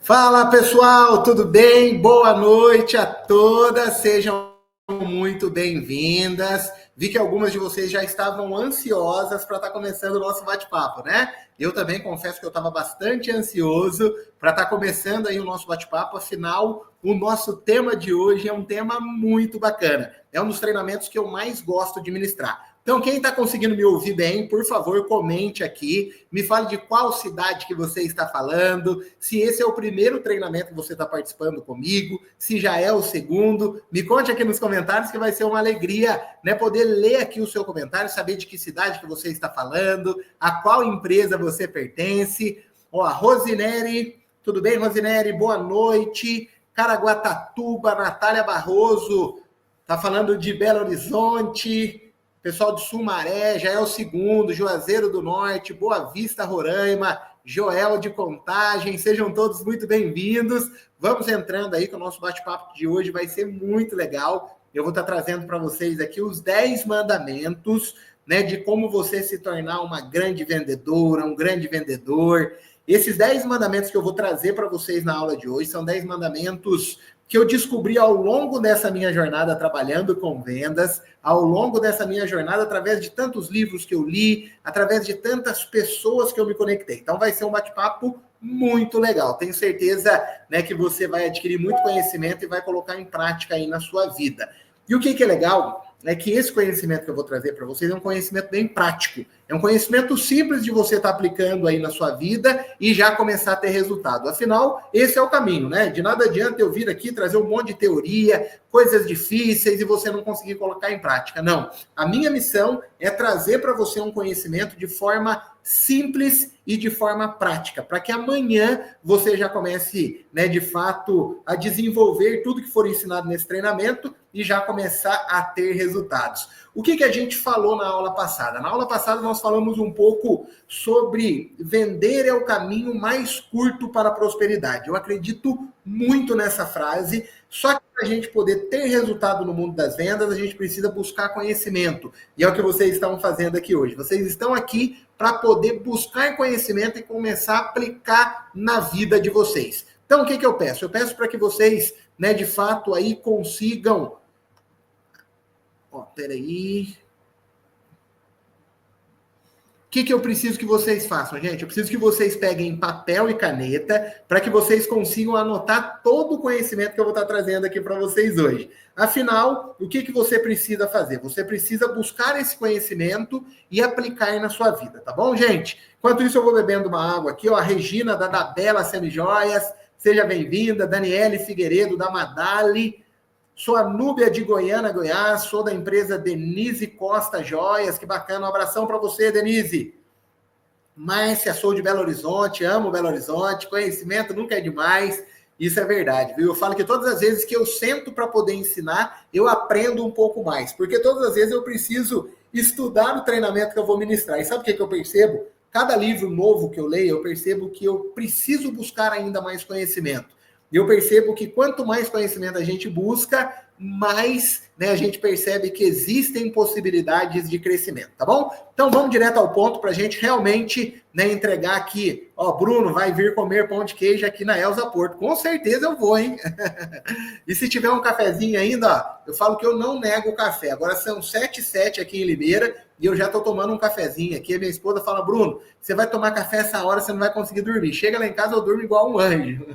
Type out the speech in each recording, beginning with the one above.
Fala pessoal, tudo bem? Boa noite a todas, sejam muito bem-vindas. Vi que algumas de vocês já estavam ansiosas para estar começando o nosso bate-papo, né? Eu também confesso que eu estava bastante ansioso para estar começando aí o nosso bate-papo, afinal, o nosso tema de hoje é um tema muito bacana. É um dos treinamentos que eu mais gosto de ministrar. Então, quem está conseguindo me ouvir bem, por favor, comente aqui, me fale de qual cidade que você está falando, se esse é o primeiro treinamento que você está participando comigo, se já é o segundo, me conte aqui nos comentários que vai ser uma alegria, né, poder ler aqui o seu comentário, saber de que cidade que você está falando, a qual empresa você pertence. Ó, Rosineri, tudo bem, Rosineri? Boa noite. Caraguatatuba, Natália Barroso, tá falando de Belo Horizonte. Pessoal de Sumaré, já é o segundo, Juazeiro do Norte, Boa Vista, Roraima, Joel de Contagem, sejam todos muito bem-vindos. Vamos entrando aí, que o nosso bate-papo de hoje vai ser muito legal. Eu vou estar trazendo para vocês aqui os 10 mandamentos, né, de como você se tornar uma grande vendedora, um grande vendedor. Esses 10 mandamentos que eu vou trazer para vocês na aula de hoje são 10 mandamentos que eu descobri ao longo dessa minha jornada trabalhando com vendas, ao longo dessa minha jornada, através de tantos livros que eu li, através de tantas pessoas que eu me conectei. Então vai ser um bate-papo muito legal. Tenho certeza, né, que você vai adquirir muito conhecimento e vai colocar em prática aí na sua vida. E o que é legal é que esse conhecimento que eu vou trazer para vocês é um conhecimento bem prático. É um conhecimento simples de você estar aplicando aí na sua vida e já começar a ter resultado. Afinal, esse é o caminho, né? De nada adianta eu vir aqui trazer um monte de teoria, coisas difíceis e você não conseguir colocar em prática. Não. A minha missão é trazer para você um conhecimento de forma simples e de forma prática, para que amanhã você já comece, né, de fato, a desenvolver tudo que for ensinado nesse treinamento e já começar a ter resultados. O que a gente falou na aula passada? Na aula passada nós falamos um pouco sobre vender é o caminho mais curto para a prosperidade. Eu acredito muito nessa frase, só que para a gente poder ter resultado no mundo das vendas, a gente precisa buscar conhecimento. E é o que vocês estão fazendo aqui hoje. Vocês estão aqui para poder buscar conhecimento e começar a aplicar na vida de vocês. Então, o que eu peço? Eu peço para que vocês, né, de fato, aí consigam... peraí... O que eu preciso que vocês façam, gente? Eu preciso que vocês peguem papel e caneta para que vocês consigam anotar todo o conhecimento que eu vou estar trazendo aqui para vocês hoje. Afinal, o que você precisa fazer? Você precisa buscar esse conhecimento e aplicar na sua vida, tá bom, gente? Enquanto isso, eu vou bebendo uma água aqui, ó. A Regina, da Bela Semijoias, seja bem-vinda. Daniele Figueiredo, da Madali. Sou a Núbia de Goiânia, Goiás, sou da empresa Denise Costa Joias, que bacana, um abração para você, Denise. Márcia, sou de Belo Horizonte, amo Belo Horizonte, conhecimento nunca é demais, isso é verdade, viu? Eu falo que todas as vezes que eu sento para poder ensinar, eu aprendo um pouco mais, porque todas as vezes eu preciso estudar o treinamento que eu vou ministrar. E sabe o que eu percebo? Cada livro novo que eu leio, eu percebo que eu preciso buscar ainda mais conhecimento. E eu percebo que quanto mais conhecimento a gente busca, mais, né, a gente percebe que existem possibilidades de crescimento, tá bom? Então vamos direto ao ponto para a gente realmente, né, entregar aqui. Ó, Bruno vai vir comer pão de queijo aqui na Elza Porto. Com certeza eu vou, hein? E se tiver um cafezinho ainda, ó, eu falo que eu não nego o café. Agora são 7h07 aqui em Limeira e eu já tô tomando um cafezinho aqui. A minha esposa fala, Bruno, você vai tomar café essa hora, você não vai conseguir dormir. Chega lá em casa, eu durmo igual um anjo.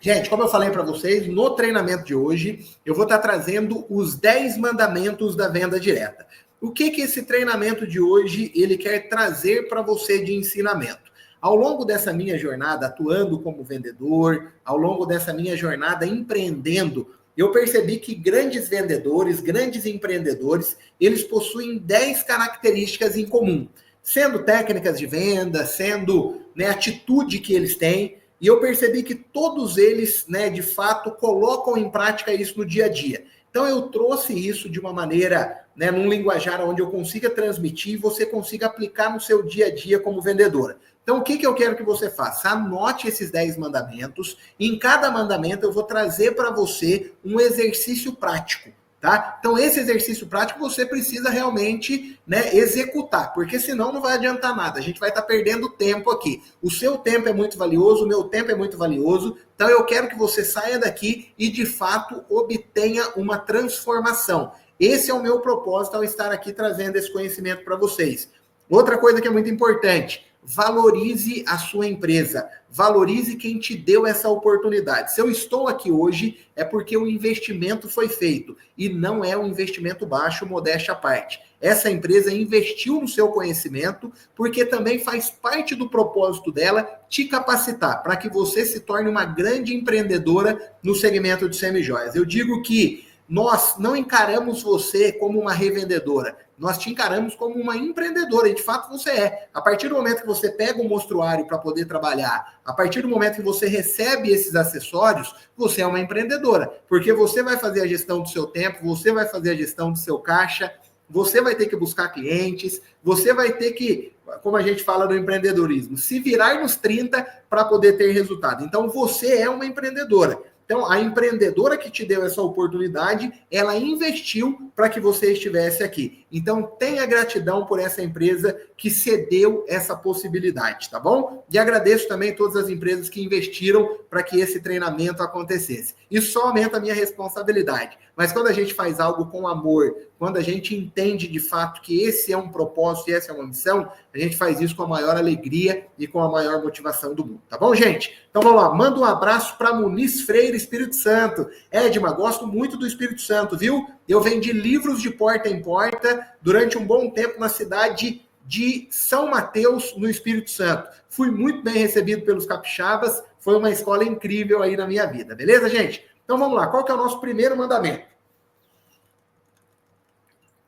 Gente, como eu falei para vocês, no treinamento de hoje, eu vou estar trazendo os 10 mandamentos da venda direta. O que esse treinamento de hoje ele quer trazer para você de ensinamento? Ao longo dessa minha jornada atuando como vendedor, ao longo dessa minha jornada empreendendo, eu percebi que grandes vendedores, grandes empreendedores, eles possuem 10 características em comum, sendo técnicas de venda, sendo, né, atitude que eles têm. E eu percebi que todos eles, né, de fato, colocam em prática isso no dia a dia. Então eu trouxe isso de uma maneira, né, num linguajar onde eu consiga transmitir e você consiga aplicar no seu dia a dia como vendedora. Então o que eu quero que você faça? Anote esses 10 mandamentos. Em cada mandamento eu vou trazer para você um exercício prático, tá? Então, esse exercício prático você precisa realmente, né, executar, porque senão não vai adiantar nada. A gente vai estar perdendo tempo aqui. O seu tempo é muito valioso, o meu tempo é muito valioso. Então, eu quero que você saia daqui e, de fato, obtenha uma transformação. Esse é o meu propósito ao estar aqui trazendo esse conhecimento para vocês. Outra coisa que é muito importante, valorize a sua empresa, valorize quem te deu essa oportunidade. Se eu estou aqui hoje, é porque o investimento foi feito, e não é um investimento baixo, modéstia à parte. Essa empresa investiu no seu conhecimento, porque também faz parte do propósito dela te capacitar, para que você se torne uma grande empreendedora no segmento de semijoias. Eu digo que nós não encaramos você como uma revendedora, nós te encaramos como uma empreendedora, e de fato você é. A partir do momento que você pega o mostruário para poder trabalhar, a partir do momento que você recebe esses acessórios, você é uma empreendedora, porque você vai fazer a gestão do seu tempo, você vai fazer a gestão do seu caixa, você vai ter que buscar clientes, você vai ter que, como a gente fala no empreendedorismo, se virar nos 30 para poder ter resultado. Então você é uma empreendedora. Então, a empreendedora que te deu essa oportunidade, ela investiu para que você estivesse aqui. Então, tenha gratidão por essa empresa que cedeu essa possibilidade, tá bom? E agradeço também todas as empresas que investiram para que esse treinamento acontecesse. Isso só aumenta a minha responsabilidade. Mas quando a gente faz algo com amor, quando a gente entende de fato que esse é um propósito e essa é uma missão, a gente faz isso com a maior alegria e com a maior motivação do mundo, tá bom, gente? Então vamos lá, manda um abraço para Muniz Freire, Espírito Santo. Edma, gosto muito do Espírito Santo, viu? Eu vendi livros de porta em porta durante um bom tempo na cidade de São Mateus, no Espírito Santo. Fui muito bem recebido pelos capixabas, foi uma escola incrível aí na minha vida, beleza, gente? Então vamos lá, qual que é o nosso primeiro mandamento?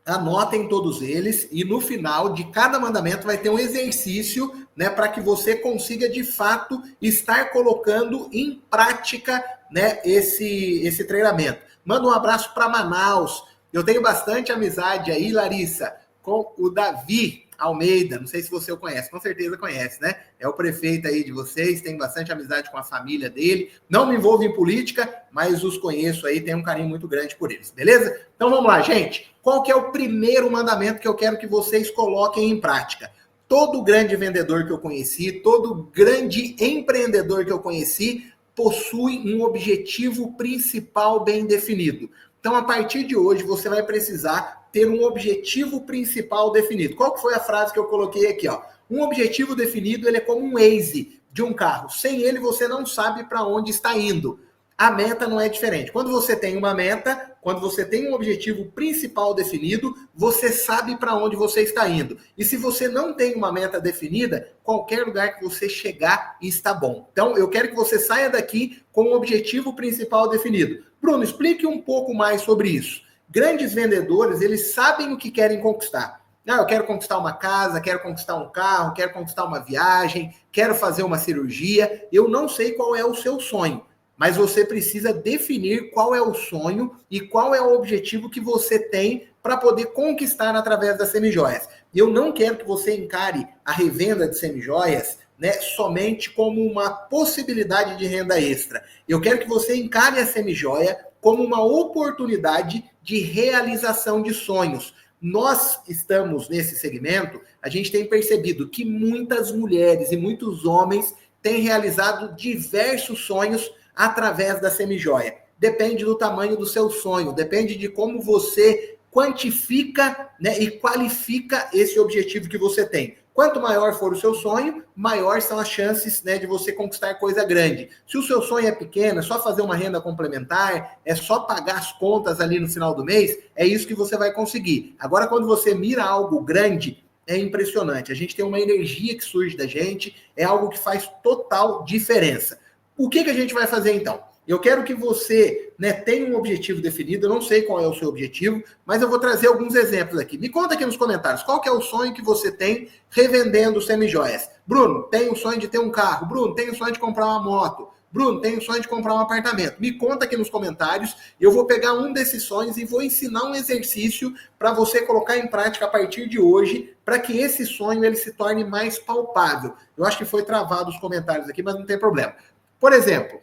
Anotem todos eles e no final de cada mandamento vai ter um exercício, né, para que você consiga de fato estar colocando em prática, né, esse treinamento. Manda um abraço para Manaus. Eu tenho bastante amizade aí, Larissa, com o Davi Almeida. Não sei se você o conhece, com certeza conhece, né? É o prefeito aí de vocês, tem bastante amizade com a família dele. Não me envolvo em política, mas os conheço aí, tenho um carinho muito grande por eles, beleza? Então vamos lá, gente. Qual que é o primeiro mandamento que eu quero que vocês coloquem em prática? Todo grande vendedor que eu conheci, todo grande empreendedor que eu conheci, possui um objetivo principal bem definido. Então, a partir de hoje, você vai precisar ter um objetivo principal definido. Qual que foi a frase que eu coloquei aqui? Ó? Um objetivo definido, ele é como um Waze de um carro. Sem ele, você não sabe para onde está indo. A meta não é diferente. Quando você tem uma meta, quando você tem um objetivo principal definido, você sabe para onde você está indo. E se você não tem uma meta definida, qualquer lugar que você chegar está bom. Então, eu quero que você saia daqui com um objetivo principal definido. Bruno, explique um pouco mais sobre isso. Grandes vendedores, eles sabem o que querem conquistar. Não, eu quero conquistar uma casa, quero conquistar um carro, quero conquistar uma viagem, quero fazer uma cirurgia. Eu não sei qual é o seu sonho. Mas você precisa definir qual é o sonho e qual é o objetivo que você tem para poder conquistar através das semijoias. Eu não quero que você encare a revenda de semijoias, né, somente como uma possibilidade de renda extra. Eu quero que você encare a semijoia como uma oportunidade de realização de sonhos. Nós estamos nesse segmento, a gente tem percebido que muitas mulheres e muitos homens têm realizado diversos sonhos através da semijoia. Depende do tamanho do seu sonho, depende de como você quantifica, né, e qualifica esse objetivo que você tem. Quanto maior for o seu sonho, maior são as chances, né, de você conquistar coisa grande. Se o seu sonho é pequeno, é só fazer uma renda complementar, é só pagar as contas ali no final do mês, é isso que você vai conseguir. Agora, quando você mira algo grande, é impressionante. A gente tem uma energia que surge da gente, é algo que faz total diferença. O que a gente vai fazer então? Eu quero que você, né, tenha um objetivo definido, eu não sei qual é o seu objetivo, mas eu vou trazer alguns exemplos aqui. Me conta aqui nos comentários, qual que é o sonho que você tem revendendo semijoias? Bruno, tenho o sonho de ter um carro. Bruno, tenho o sonho de comprar uma moto. Bruno, tenho o sonho de comprar um apartamento. Me conta aqui nos comentários, eu vou pegar um desses sonhos e vou ensinar um exercício para você colocar em prática a partir de hoje, para que esse sonho ele se torne mais palpável. Eu acho que foi travado os comentários aqui, mas não tem problema. Por exemplo,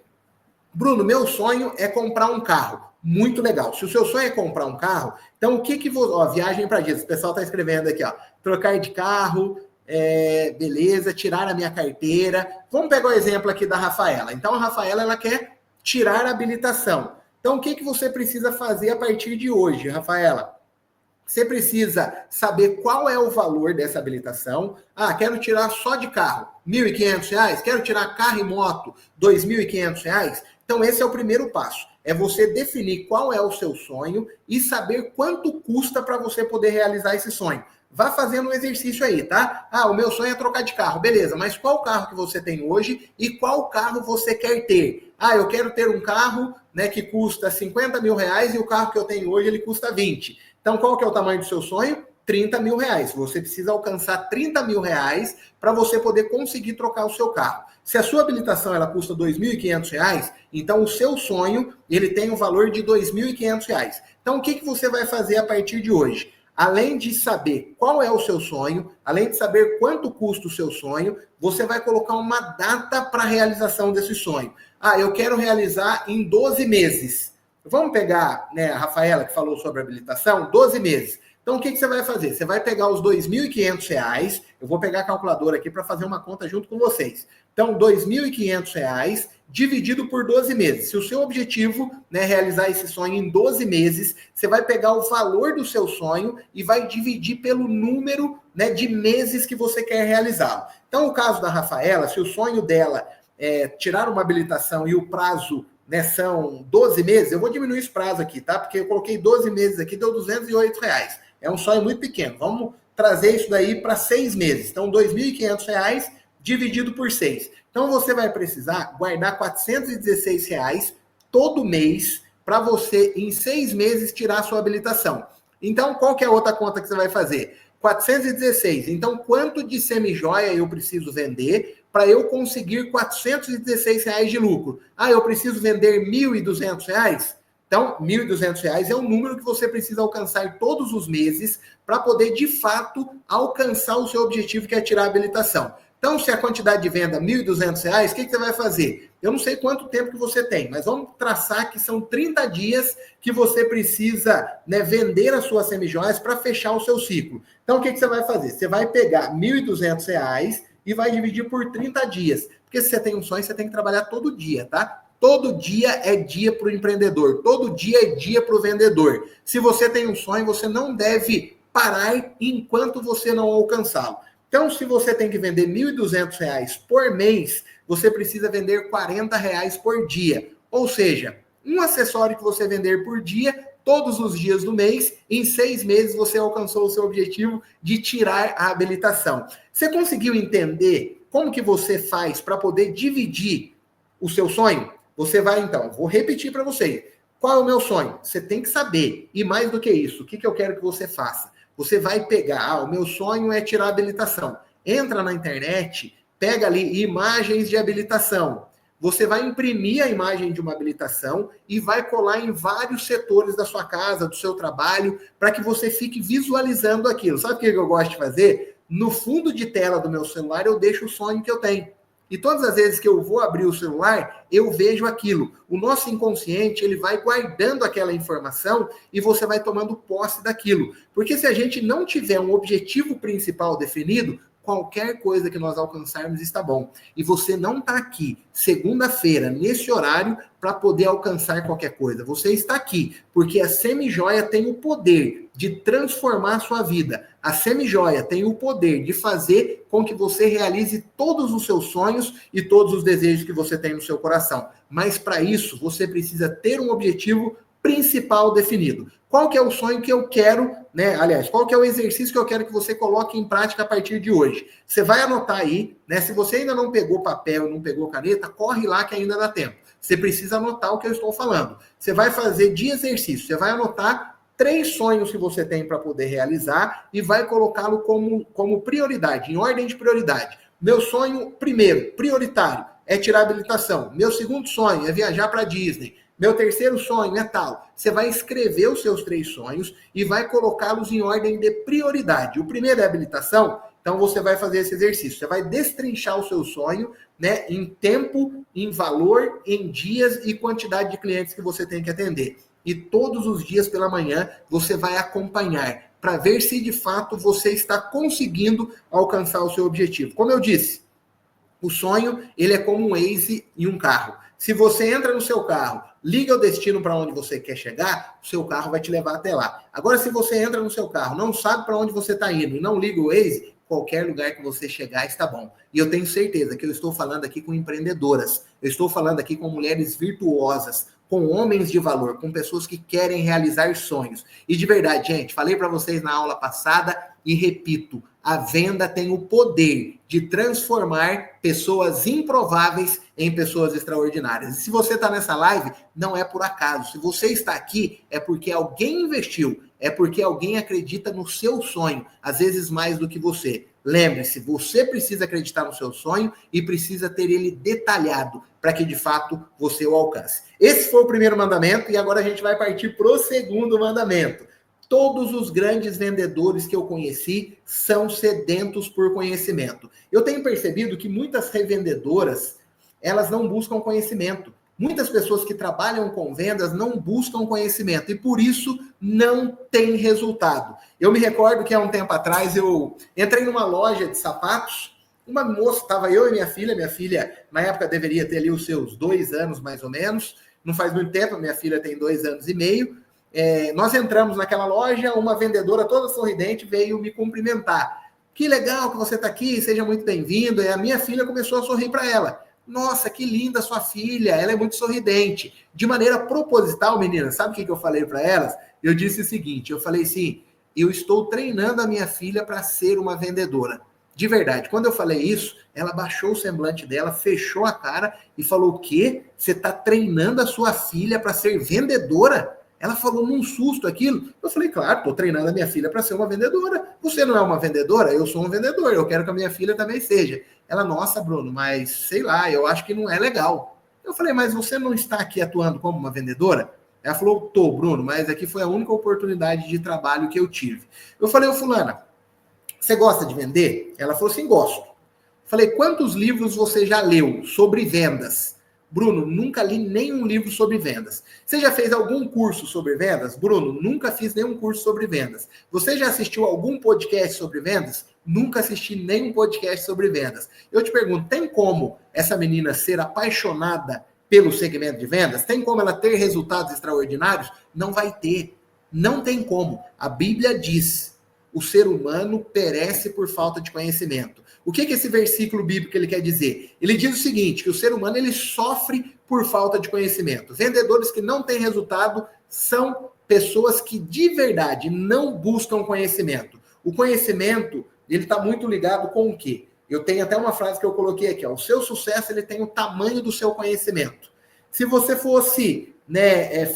Bruno, meu sonho é comprar um carro. Muito legal. Se o seu sonho é comprar um carro, então o que você... Ó, viagem para Disney. O pessoal está escrevendo aqui, ó. Trocar de carro, beleza, tirar a minha carteira. Vamos pegar o exemplo aqui da Rafaela. Então, a Rafaela, ela quer tirar a habilitação. Então, o que você precisa fazer a partir de hoje, Rafaela? Você precisa saber qual é o valor dessa habilitação. Ah, quero tirar só de carro, R$ 1.500. Quero tirar carro e moto, R$ 2.500. Então, esse é o primeiro passo. É você definir qual é o seu sonho e saber quanto custa para você poder realizar esse sonho. Vá fazendo um exercício aí, tá? Ah, o meu sonho é trocar de carro. Beleza, mas qual carro que você tem hoje e qual carro você quer ter? Ah, eu quero ter um carro, né, que custa R$ 50 mil e o carro que eu tenho hoje ele custa 20. Então, qual que é o tamanho do seu sonho? R$ 30 mil. Você precisa alcançar R$ 30 mil para você poder conseguir trocar o seu carro. Se a sua habilitação ela custa R$ 2.500, então o seu sonho ele tem um valor de R$ 2.500. Então, o que você vai fazer a partir de hoje? Além de saber qual é o seu sonho, além de saber quanto custa o seu sonho, você vai colocar uma data para a realização desse sonho. Ah, eu quero realizar em 12 meses. Vamos pegar, né, a Rafaela que falou sobre a habilitação, 12 meses. Então, o que você vai fazer? Você vai pegar os R$ 2.500, eu vou pegar a calculadora aqui para fazer uma conta junto com vocês. Então, R$ 2.500 dividido por 12 meses. Se o seu objetivo, né, é realizar esse sonho em 12 meses, você vai pegar o valor do seu sonho e vai dividir pelo número, né, de meses que você quer realizá-lo. Então, no caso da Rafaela, se o sonho dela é tirar uma habilitação e o prazo, né, são 12 meses, eu vou diminuir esse prazo aqui, tá? Porque eu coloquei 12 meses aqui, deu R$ 208. É um sonho muito pequeno. Vamos trazer isso daí para 6 meses. Então, R$ 2.500 dividido por 6. Então, você vai precisar guardar R$ 416 todo mês para você, em 6 meses, tirar a sua habilitação. Então, qual que é a outra conta que você vai fazer? 416. Então, quanto de semijoia eu preciso vender para eu conseguir R$ 416 de lucro? Ah, eu preciso vender R$ 1.200? Então, R$ 1.200 é o número que você precisa alcançar todos os meses para poder, de fato, alcançar o seu objetivo, que é tirar a habilitação. Então, se a quantidade de venda é R$ 1.200, o que você vai fazer? Eu não sei quanto tempo que você tem, mas vamos traçar que são 30 dias que você precisa, né, vender as suas semijoias para fechar o seu ciclo. Então, o que você vai fazer? Você vai pegar R$ 1.200 e vai dividir por 30 dias. Porque se você tem um sonho, você tem que trabalhar todo dia, tá? Todo dia é dia para o empreendedor. Todo dia é dia para o vendedor. Se você tem um sonho, você não deve parar enquanto você não alcançá-lo. Então, se você tem que vender R$ 1.200 por mês, você precisa vender R$ 40 por dia. Ou seja, um acessório que você vender por dia, todos os dias do mês, em 6 meses você alcançou o seu objetivo de tirar a habilitação. Você conseguiu entender como que você faz para poder dividir o seu sonho? Você vai, então, vou repetir para você. Qual é o meu sonho? Você tem que saber. E mais do que isso, o que eu quero que você faça? Você vai pegar, o meu sonho é tirar a habilitação. Entra na internet, pega ali imagens de habilitação. Você vai imprimir a imagem de uma habilitação e vai colar em vários setores da sua casa, do seu trabalho, para que você fique visualizando aquilo. Sabe o que eu gosto de fazer? No fundo de tela do meu celular, eu deixo o sonho que eu tenho. E todas as vezes que eu vou abrir o celular, eu vejo aquilo. O nosso inconsciente, ele vai guardando aquela informação e você vai tomando posse daquilo. Porque se a gente não tiver um objetivo principal definido, qualquer coisa que nós alcançarmos está bom. E você não está aqui, segunda-feira, nesse horário, para poder alcançar qualquer coisa. Você está aqui, porque a semijoia tem o poder de transformar a sua vida. A semijoia tem o poder de fazer com que você realize todos os seus sonhos e todos os desejos que você tem no seu coração. Mas para isso, você precisa ter um objetivo principal definido. Qual que é o sonho que eu quero, né? Aliás, qual que é o exercício que eu quero que você coloque em prática a partir de hoje? Você vai anotar aí, né? Se você ainda não pegou papel, não pegou caneta, corre lá que ainda dá tempo. Você precisa anotar o que eu estou falando. Você vai fazer de exercício, você vai anotar 3 sonhos que você tem para poder realizar e vai colocá-lo como prioridade, em ordem de prioridade. Meu sonho, primeiro, prioritário, é tirar a habilitação. Meu segundo sonho é viajar para Disney. Meu terceiro sonho é tal. Você vai escrever os seus 3 sonhos e vai colocá-los em ordem de prioridade. O primeiro é habilitação, então você vai fazer esse exercício. Você vai destrinchar o seu sonho, né, em tempo, em valor, em dias e quantidade de clientes que você tem que atender. e todos os dias pela manhã você vai acompanhar para ver se de fato você está conseguindo alcançar o seu objetivo. Como eu disse, o sonho, ele é como um Waze em um carro. Se você entra no seu carro, liga o destino para onde você quer chegar, o seu carro vai te levar até lá. Agora, se você entra no seu carro, não sabe para onde você está indo e não liga o Waze, qualquer lugar que você chegar está bom. E eu tenho certeza que eu estou falando aqui com empreendedoras, eu estou falando aqui com mulheres virtuosas, com homens de valor, com pessoas que querem realizar sonhos. E de verdade, gente, falei para vocês na aula passada e repito, a venda tem o poder de transformar pessoas improváveis em pessoas extraordinárias. E se você está nessa live, não é por acaso. Se você está aqui, é porque alguém investiu, é porque alguém acredita no seu sonho, às vezes mais do que você. Lembre-se, você precisa acreditar no seu sonho e precisa ter ele detalhado para que, de fato, você o alcance. Esse foi o primeiro mandamento e agora a gente vai partir para o segundo mandamento. Todos os grandes vendedores que eu conheci são sedentos por conhecimento. Eu tenho percebido que muitas revendedoras, elas não buscam conhecimento. Muitas pessoas que trabalham com vendas não buscam conhecimento e por isso não tem resultado. Eu me recordo que há um tempo atrás eu entrei numa loja de sapatos, uma moça, estava eu e minha filha na época deveria ter ali os seus 2 anos mais ou menos, não faz muito tempo, minha filha tem 2 anos e meio, nós entramos naquela loja, uma vendedora toda sorridente veio me cumprimentar. Que legal que você está aqui, seja muito bem-vindo. E a minha filha começou a sorrir para ela. Nossa, que linda sua filha, ela é muito sorridente. De maneira proposital, meninas, sabe o que eu falei para elas? Eu disse o seguinte, eu falei assim, eu estou treinando a minha filha para ser uma vendedora. De verdade, quando eu falei isso, ela baixou o semblante dela, fechou a cara e falou, o quê? Você está treinando a sua filha para ser vendedora? Ela falou num susto aquilo. Eu falei, claro, estou treinando a minha filha para ser uma vendedora. Você não é uma vendedora? Eu sou um vendedor, eu quero que a minha filha também seja. Ela, nossa, Bruno, mas sei lá, eu acho que não é legal. Eu falei, mas você não está aqui atuando como uma vendedora? Ela falou, tô, Bruno, mas aqui foi a única oportunidade de trabalho que eu tive. Eu falei, ô fulana, você gosta de vender? Ela falou assim, gosto. Falei, quantos livros você já leu sobre vendas? Bruno, nunca li nenhum livro sobre vendas. Você já fez algum curso sobre vendas? Bruno, nunca fiz nenhum curso sobre vendas. Você já assistiu algum podcast sobre vendas? Nunca assisti nenhum podcast sobre vendas. Eu te pergunto, tem como essa menina ser apaixonada pelo segmento de vendas? Tem como ela ter resultados extraordinários? Não vai ter. Não tem como. A Bíblia diz, o ser humano perece por falta de conhecimento. O que esse versículo bíblico ele quer dizer? Ele diz o seguinte, que o ser humano ele sofre por falta de conhecimento. Vendedores que não têm resultado são pessoas que de verdade não buscam conhecimento. O conhecimento, ele está muito ligado com o quê? Eu tenho até uma frase que eu coloquei aqui, ó, o seu sucesso ele tem o tamanho do seu conhecimento. Se você fosse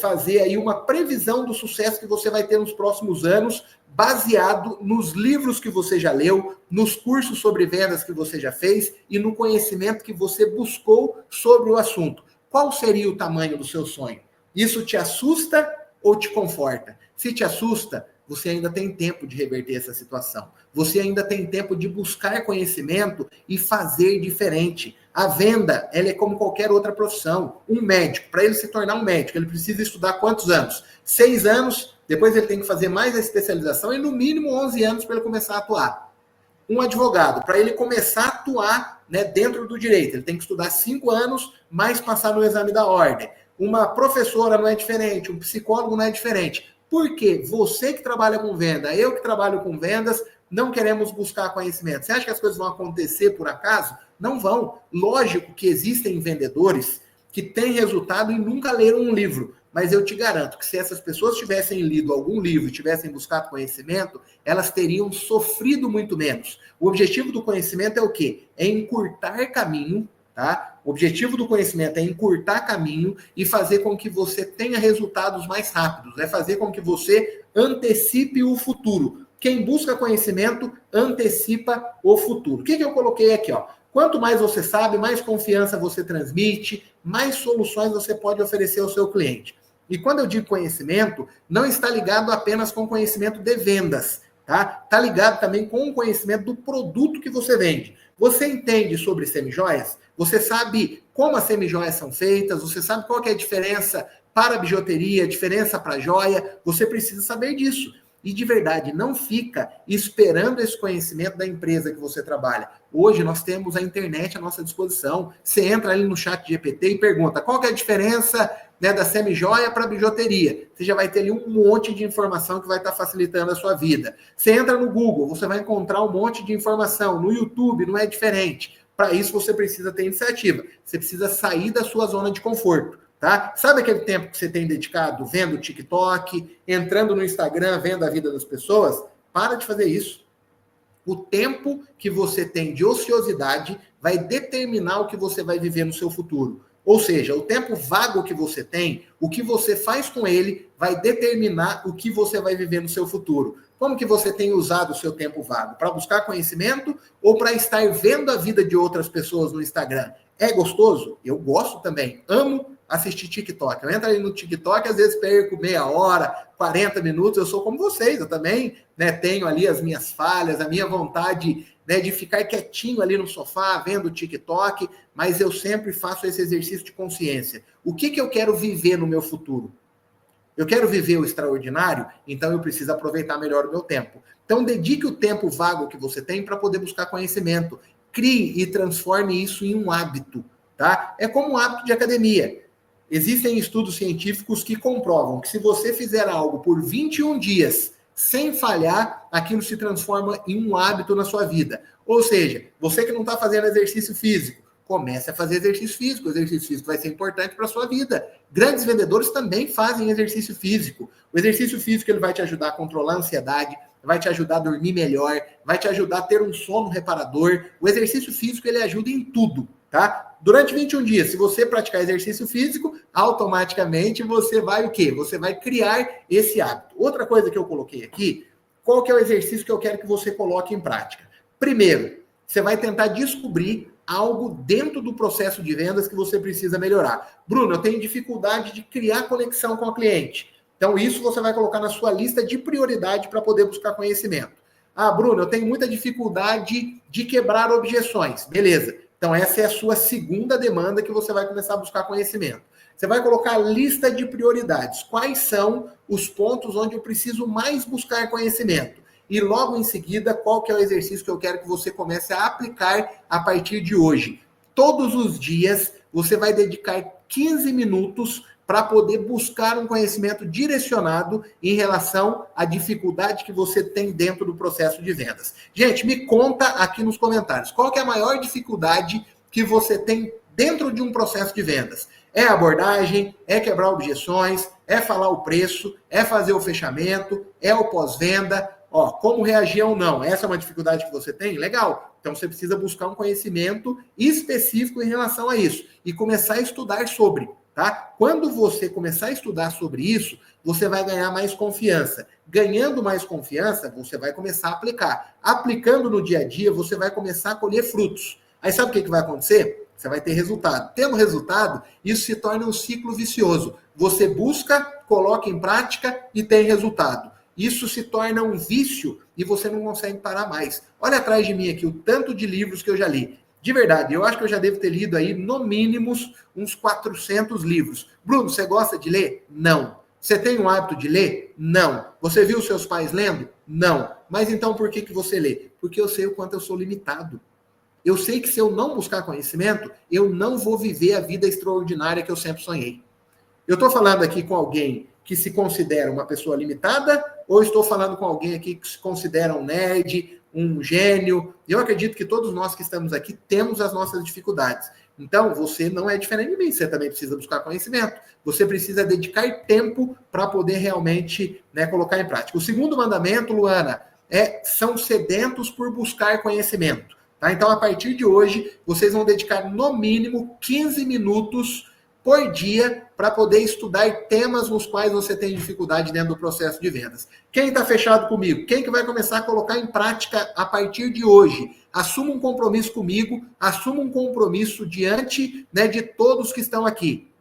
fazer aí uma previsão do sucesso que você vai ter nos próximos anos, baseado nos livros que você já leu, nos cursos sobre vendas que você já fez e no conhecimento que você buscou sobre o assunto. Qual seria o tamanho do seu sonho? Isso te assusta ou te conforta? Se te assusta, você ainda tem tempo de reverter essa situação. Você ainda tem tempo de buscar conhecimento e fazer diferente. A venda, ela é como qualquer outra profissão. Um médico, para ele se tornar um médico, ele precisa estudar quantos anos? 6 anos, depois ele tem que fazer mais a especialização e no mínimo 11 anos para ele começar a atuar. Um advogado, para ele começar a atuar dentro do direito, ele tem que estudar 5 anos, mais passar no exame da ordem. Uma professora não é diferente, um psicólogo não é diferente. Por quê? Você que trabalha com venda, eu que trabalho com vendas, não queremos buscar conhecimento. Você acha que as coisas vão acontecer por acaso? Não vão. Lógico que existem vendedores que têm resultado e nunca leram um livro. Mas eu te garanto que se essas pessoas tivessem lido algum livro e tivessem buscado conhecimento, elas teriam sofrido muito menos. O objetivo do conhecimento é o quê? É encurtar caminho, tá? O objetivo do conhecimento é encurtar caminho e fazer com que você tenha resultados mais rápidos, é fazer com que você antecipe o futuro. Quem busca conhecimento antecipa o futuro. O que eu coloquei aqui, ó? Quanto mais você sabe, mais confiança você transmite, mais soluções você pode oferecer ao seu cliente. E quando eu digo conhecimento, não está ligado apenas com conhecimento de vendas, tá? Está ligado também com o conhecimento do produto que você vende. Você entende sobre semijoias? Você sabe como as semijoias são feitas? Você sabe qual que é a diferença para bijuteria, diferença para joia, você precisa saber disso. E de verdade, não fica esperando esse conhecimento da empresa que você trabalha. Hoje nós temos a internet à nossa disposição. Você entra ali no chat GPT e pergunta qual que é a diferença, né, da semi-joia para a bijuteria. Você já vai ter ali um monte de informação que vai estar facilitando a sua vida. Você entra no Google, você vai encontrar um monte de informação. No YouTube não é diferente. Para isso você precisa ter iniciativa. Você precisa sair da sua zona de conforto. Tá? Sabe aquele tempo que você tem dedicado vendo o TikTok, entrando no Instagram, vendo a vida das pessoas? Para de fazer isso. O tempo que você tem de ociosidade vai determinar o que você vai viver no seu futuro. Ou seja, o tempo vago que você tem, o que você faz com ele, vai determinar o que você vai viver no seu futuro. Como que você tem usado o seu tempo vago? Para buscar conhecimento ou para estar vendo a vida de outras pessoas no Instagram? É gostoso? Eu gosto também. Amo assistir TikTok. Eu entro ali no TikTok, às vezes perco meia hora, 40 minutos. Eu sou como vocês, eu também, né, tenho ali as minhas falhas, a minha vontade, né, de ficar quietinho ali no sofá, vendo o TikTok, mas eu sempre faço esse exercício de consciência. O que eu quero viver no meu futuro? Eu quero viver o extraordinário, então eu preciso aproveitar melhor o meu tempo. Então, dedique o tempo vago que você tem para poder buscar conhecimento. Crie e transforme isso em um hábito, tá? É como um hábito de academia. Existem estudos científicos que comprovam que se você fizer algo por 21 dias sem falhar, aquilo se transforma em um hábito na sua vida. Ou seja, você que não está fazendo exercício físico, comece a fazer exercício físico. O exercício físico vai ser importante para a sua vida. Grandes vendedores também fazem exercício físico. O exercício físico ele vai te ajudar a controlar a ansiedade, vai te ajudar a dormir melhor, vai te ajudar a ter um sono reparador. O exercício físico ele ajuda em tudo, tá? Durante 21 dias, se você praticar exercício físico, automaticamente você vai o quê? Você vai criar esse hábito. Outra coisa que eu coloquei aqui, qual que é o exercício que eu quero que você coloque em prática? Primeiro, você vai tentar descobrir algo dentro do processo de vendas que você precisa melhorar. Bruno, eu tenho dificuldade de criar conexão com o cliente. Então, isso você vai colocar na sua lista de prioridade para poder buscar conhecimento. Ah, Bruno, eu tenho muita dificuldade de quebrar objeções. Beleza. Então, essa é a sua segunda demanda que você vai começar a buscar conhecimento. Você vai colocar a lista de prioridades. Quais são os pontos onde eu preciso mais buscar conhecimento? E logo em seguida, qual que é o exercício que eu quero que você comece a aplicar a partir de hoje? Todos os dias, você vai dedicar 15 minutos para poder buscar um conhecimento direcionado em relação à dificuldade que você tem dentro do processo de vendas. Gente, me conta aqui nos comentários, qual que é a maior dificuldade que você tem dentro de um processo de vendas? É a abordagem, é quebrar objeções, é falar o preço, é fazer o fechamento, é o pós-venda, ó, como reagir ou não? Essa é uma dificuldade que você tem? Legal. Então você precisa buscar um conhecimento específico em relação a isso e começar a estudar sobre. Tá? Quando você começar a estudar sobre isso, você vai ganhar mais confiança. Ganhando mais confiança, você vai começar a aplicar. Aplicando no dia a dia, você vai começar a colher frutos. Aí sabe o que vai acontecer? Você vai ter resultado. Tendo resultado, isso se torna um ciclo vicioso. Você busca, coloca em prática e tem resultado. Isso se torna um vício e você não consegue parar mais. Olha atrás de mim aqui o tanto de livros que eu já li. De verdade, eu acho que eu já devo ter lido aí, no mínimo, uns 400 livros. Bruno, você gosta de ler? Não. Você tem um hábito de ler? Não. Você viu seus pais lendo? Não. Mas então por que você lê? Porque eu sei o quanto eu sou limitado. Eu sei que se eu não buscar conhecimento, eu não vou viver a vida extraordinária que eu sempre sonhei. Eu estou falando aqui com alguém que se considera uma pessoa limitada ou estou falando com alguém aqui que se considera um nerd, um gênio? Eu acredito que todos nós que estamos aqui temos as nossas dificuldades. Então, você não é diferente de mim, você também precisa buscar conhecimento. Você precisa dedicar tempo para poder realmente, né, colocar em prática. O segundo mandamento, Luana, são sedentos por buscar conhecimento. Tá? Então, a partir de hoje, vocês vão dedicar no mínimo 15 minutos por dia para poder estudar temas nos quais você tem dificuldade dentro do processo de vendas. Quem está fechado comigo? Quem que vai começar a colocar em prática a partir de hoje? Assuma um compromisso comigo, assuma um compromisso diante, né, de todos que estão aqui.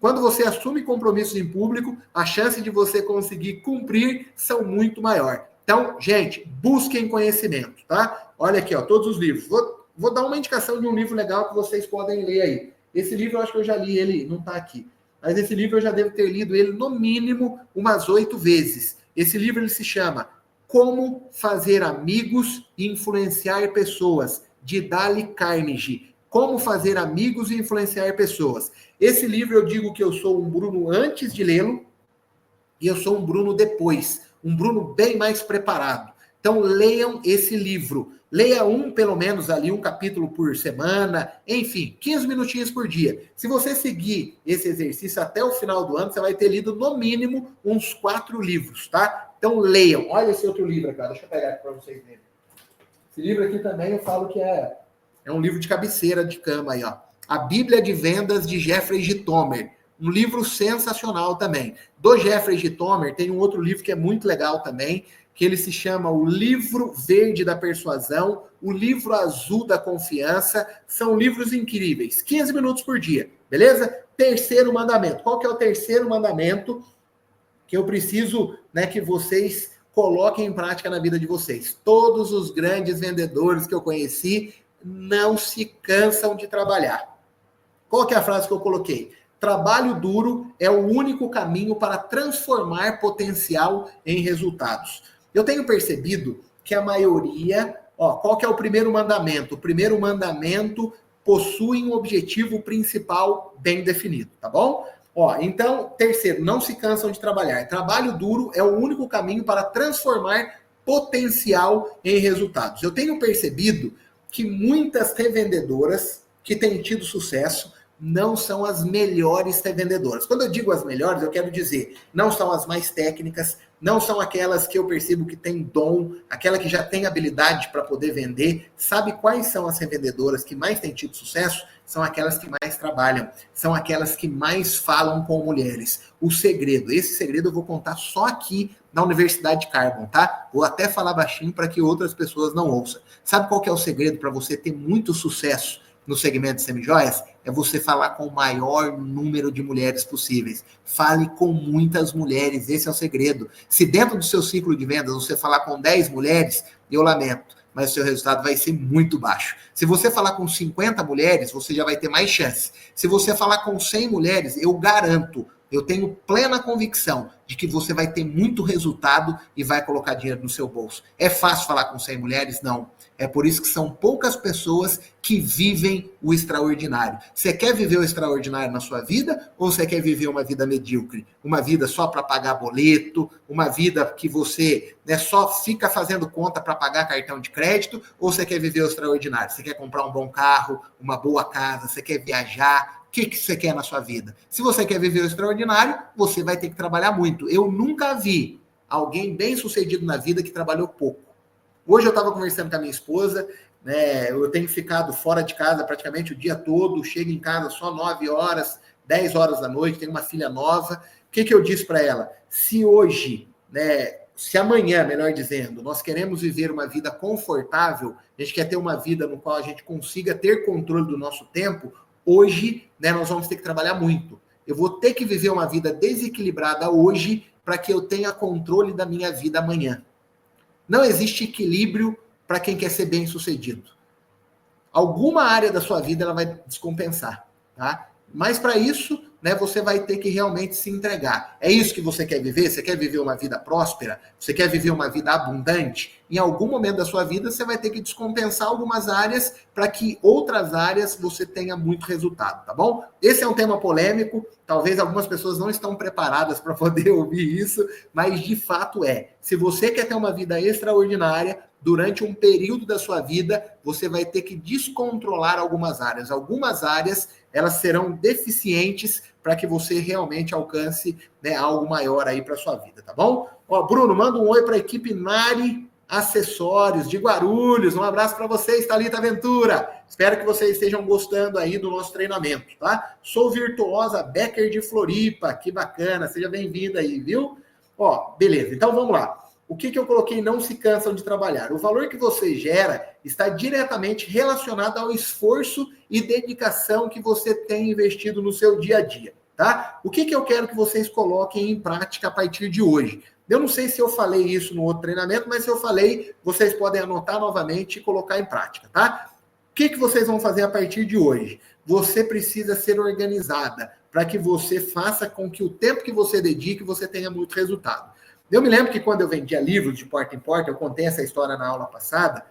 Quando você assume compromissos em público, a chance de você conseguir cumprir são muito maior. Então, gente, busquem conhecimento, tá? Olha aqui, ó, todos os livros. Vou dar uma indicação de um livro legal que vocês podem ler aí. Esse livro eu acho que eu já li, ele não está aqui. mas esse livro eu já devo ter lido ele no mínimo umas 8 vezes. Esse livro ele se chama Como Fazer Amigos e Influenciar Pessoas, de Dale Carnegie. Como Fazer Amigos e Influenciar Pessoas. Esse livro eu digo que eu sou um Bruno antes de lê-lo e eu sou um Bruno depois, um Bruno bem mais preparado. Então leiam esse livro. Leia pelo menos ali, um capítulo por semana, enfim, 15 minutinhos por dia. Se você seguir esse exercício até o final do ano, você vai ter lido no mínimo uns 4 livros, tá? Então leiam. Olha esse outro livro aqui, deixa eu pegar aqui para vocês verem. Esse livro aqui também eu falo que é um livro de cabeceira de cama aí, ó. A Bíblia de Vendas de Jeffrey G. Tomer. Um livro sensacional também. Do Jeffrey G. Tomer, tem um outro livro que é muito legal também, que ele se chama O Livro Verde da Persuasão, O Livro Azul da Confiança. São livros incríveis. 15 minutos por dia, beleza? Terceiro mandamento. Qual que é o terceiro mandamento que eu preciso, né, que vocês coloquem em prática na vida de vocês? Todos os grandes vendedores que eu conheci não se cansam de trabalhar. Qual que é a frase que eu coloquei? Trabalho duro é o único caminho para transformar potencial em resultados. Eu tenho percebido que a maioria... qual que é o primeiro mandamento? O primeiro mandamento possui um objetivo principal bem definido, tá bom? Então, terceiro, não se cansam de trabalhar. Trabalho duro é o único caminho para transformar potencial em resultados. Eu tenho percebido que muitas revendedoras que têm tido sucesso não são as melhores revendedoras. Quando eu digo as melhores, eu quero dizer, não são as mais técnicas, não são aquelas que eu percebo que têm dom, aquela que já tem habilidade para poder vender. Sabe quais são as revendedoras que mais têm tido sucesso? São aquelas que mais trabalham, são aquelas que mais falam com mulheres. O segredo, esse segredo eu vou contar só aqui na Universidade Carbon, tá? Vou até falar baixinho para que outras pessoas não ouçam. Sabe qual que é o segredo para você ter muito sucesso no segmento de semijoias? É você falar com o maior número de mulheres possíveis. Fale com muitas mulheres, esse é o segredo. Se dentro do seu ciclo de vendas você falar com 10 mulheres, eu lamento, mas o seu resultado vai ser muito baixo. Se você falar com 50 mulheres, você já vai ter mais chance. Se você falar com 100 mulheres, eu garanto, eu tenho plena convicção de que você vai ter muito resultado e vai colocar dinheiro no seu bolso. É fácil falar com 100 mulheres? Não. É por isso que são poucas pessoas que vivem o extraordinário. Você quer viver o extraordinário na sua vida ou você quer viver uma vida medíocre? Uma vida só para pagar boleto, uma vida que você só fica fazendo conta para pagar cartão de crédito, ou você quer viver o extraordinário? Você quer comprar um bom carro, uma boa casa, você quer viajar? O que você quer na sua vida? Se você quer viver o extraordinário, você vai ter que trabalhar muito. Eu nunca vi alguém bem sucedido na vida que trabalhou pouco. Hoje eu estava conversando com a minha esposa, né? Eu tenho ficado fora de casa praticamente o dia todo, chego em casa só 9 horas, 10 horas da noite, tenho uma filha nova. O que eu disse para ela? Se hoje, se amanhã, melhor dizendo, nós queremos viver uma vida confortável, a gente quer ter uma vida no qual a gente consiga ter controle do nosso tempo, hoje, nós vamos ter que trabalhar muito. Eu vou ter que viver uma vida desequilibrada hoje para que eu tenha controle da minha vida amanhã. Não existe equilíbrio para quem quer ser bem-sucedido. Alguma área da sua vida ela vai descompensar, tá? Mas para isso, você vai ter que realmente se entregar. É isso que você quer viver? Você quer viver uma vida próspera? Você quer viver uma vida abundante? Em algum momento da sua vida, você vai ter que descompensar algumas áreas para que outras áreas você tenha muito resultado, tá bom? Esse é um tema polêmico, talvez algumas pessoas não estão preparadas para poder ouvir isso, mas de fato é. Se você quer ter uma vida extraordinária, durante um período da sua vida, você vai ter que descontrolar algumas áreas. Algumas áreas, elas serão deficientes para que você realmente alcance algo maior aí para sua vida, tá bom? Bruno, manda um oi para a equipe Nari Acessórios de Guarulhos. Um abraço para vocês, Thalita Ventura. Espero que vocês estejam gostando aí do nosso treinamento, tá? Sou Virtuosa Becker de Floripa. Que bacana, seja bem-vinda aí, viu? Beleza, então vamos lá. O que eu coloquei? Não se cansam de trabalhar. O valor que você gera está diretamente relacionado ao esforço e dedicação que você tem investido no seu dia a dia, tá? O que eu quero que vocês coloquem em prática a partir de hoje? Eu não sei se eu falei isso no outro treinamento, mas se eu falei, vocês podem anotar novamente e colocar em prática, tá? que vocês vão fazer a partir de hoje? Você precisa ser organizada para que você faça com que o tempo que você dedique, você tenha muito resultado. Eu me lembro que quando eu vendia livros de porta em porta, eu contei essa história na aula passada,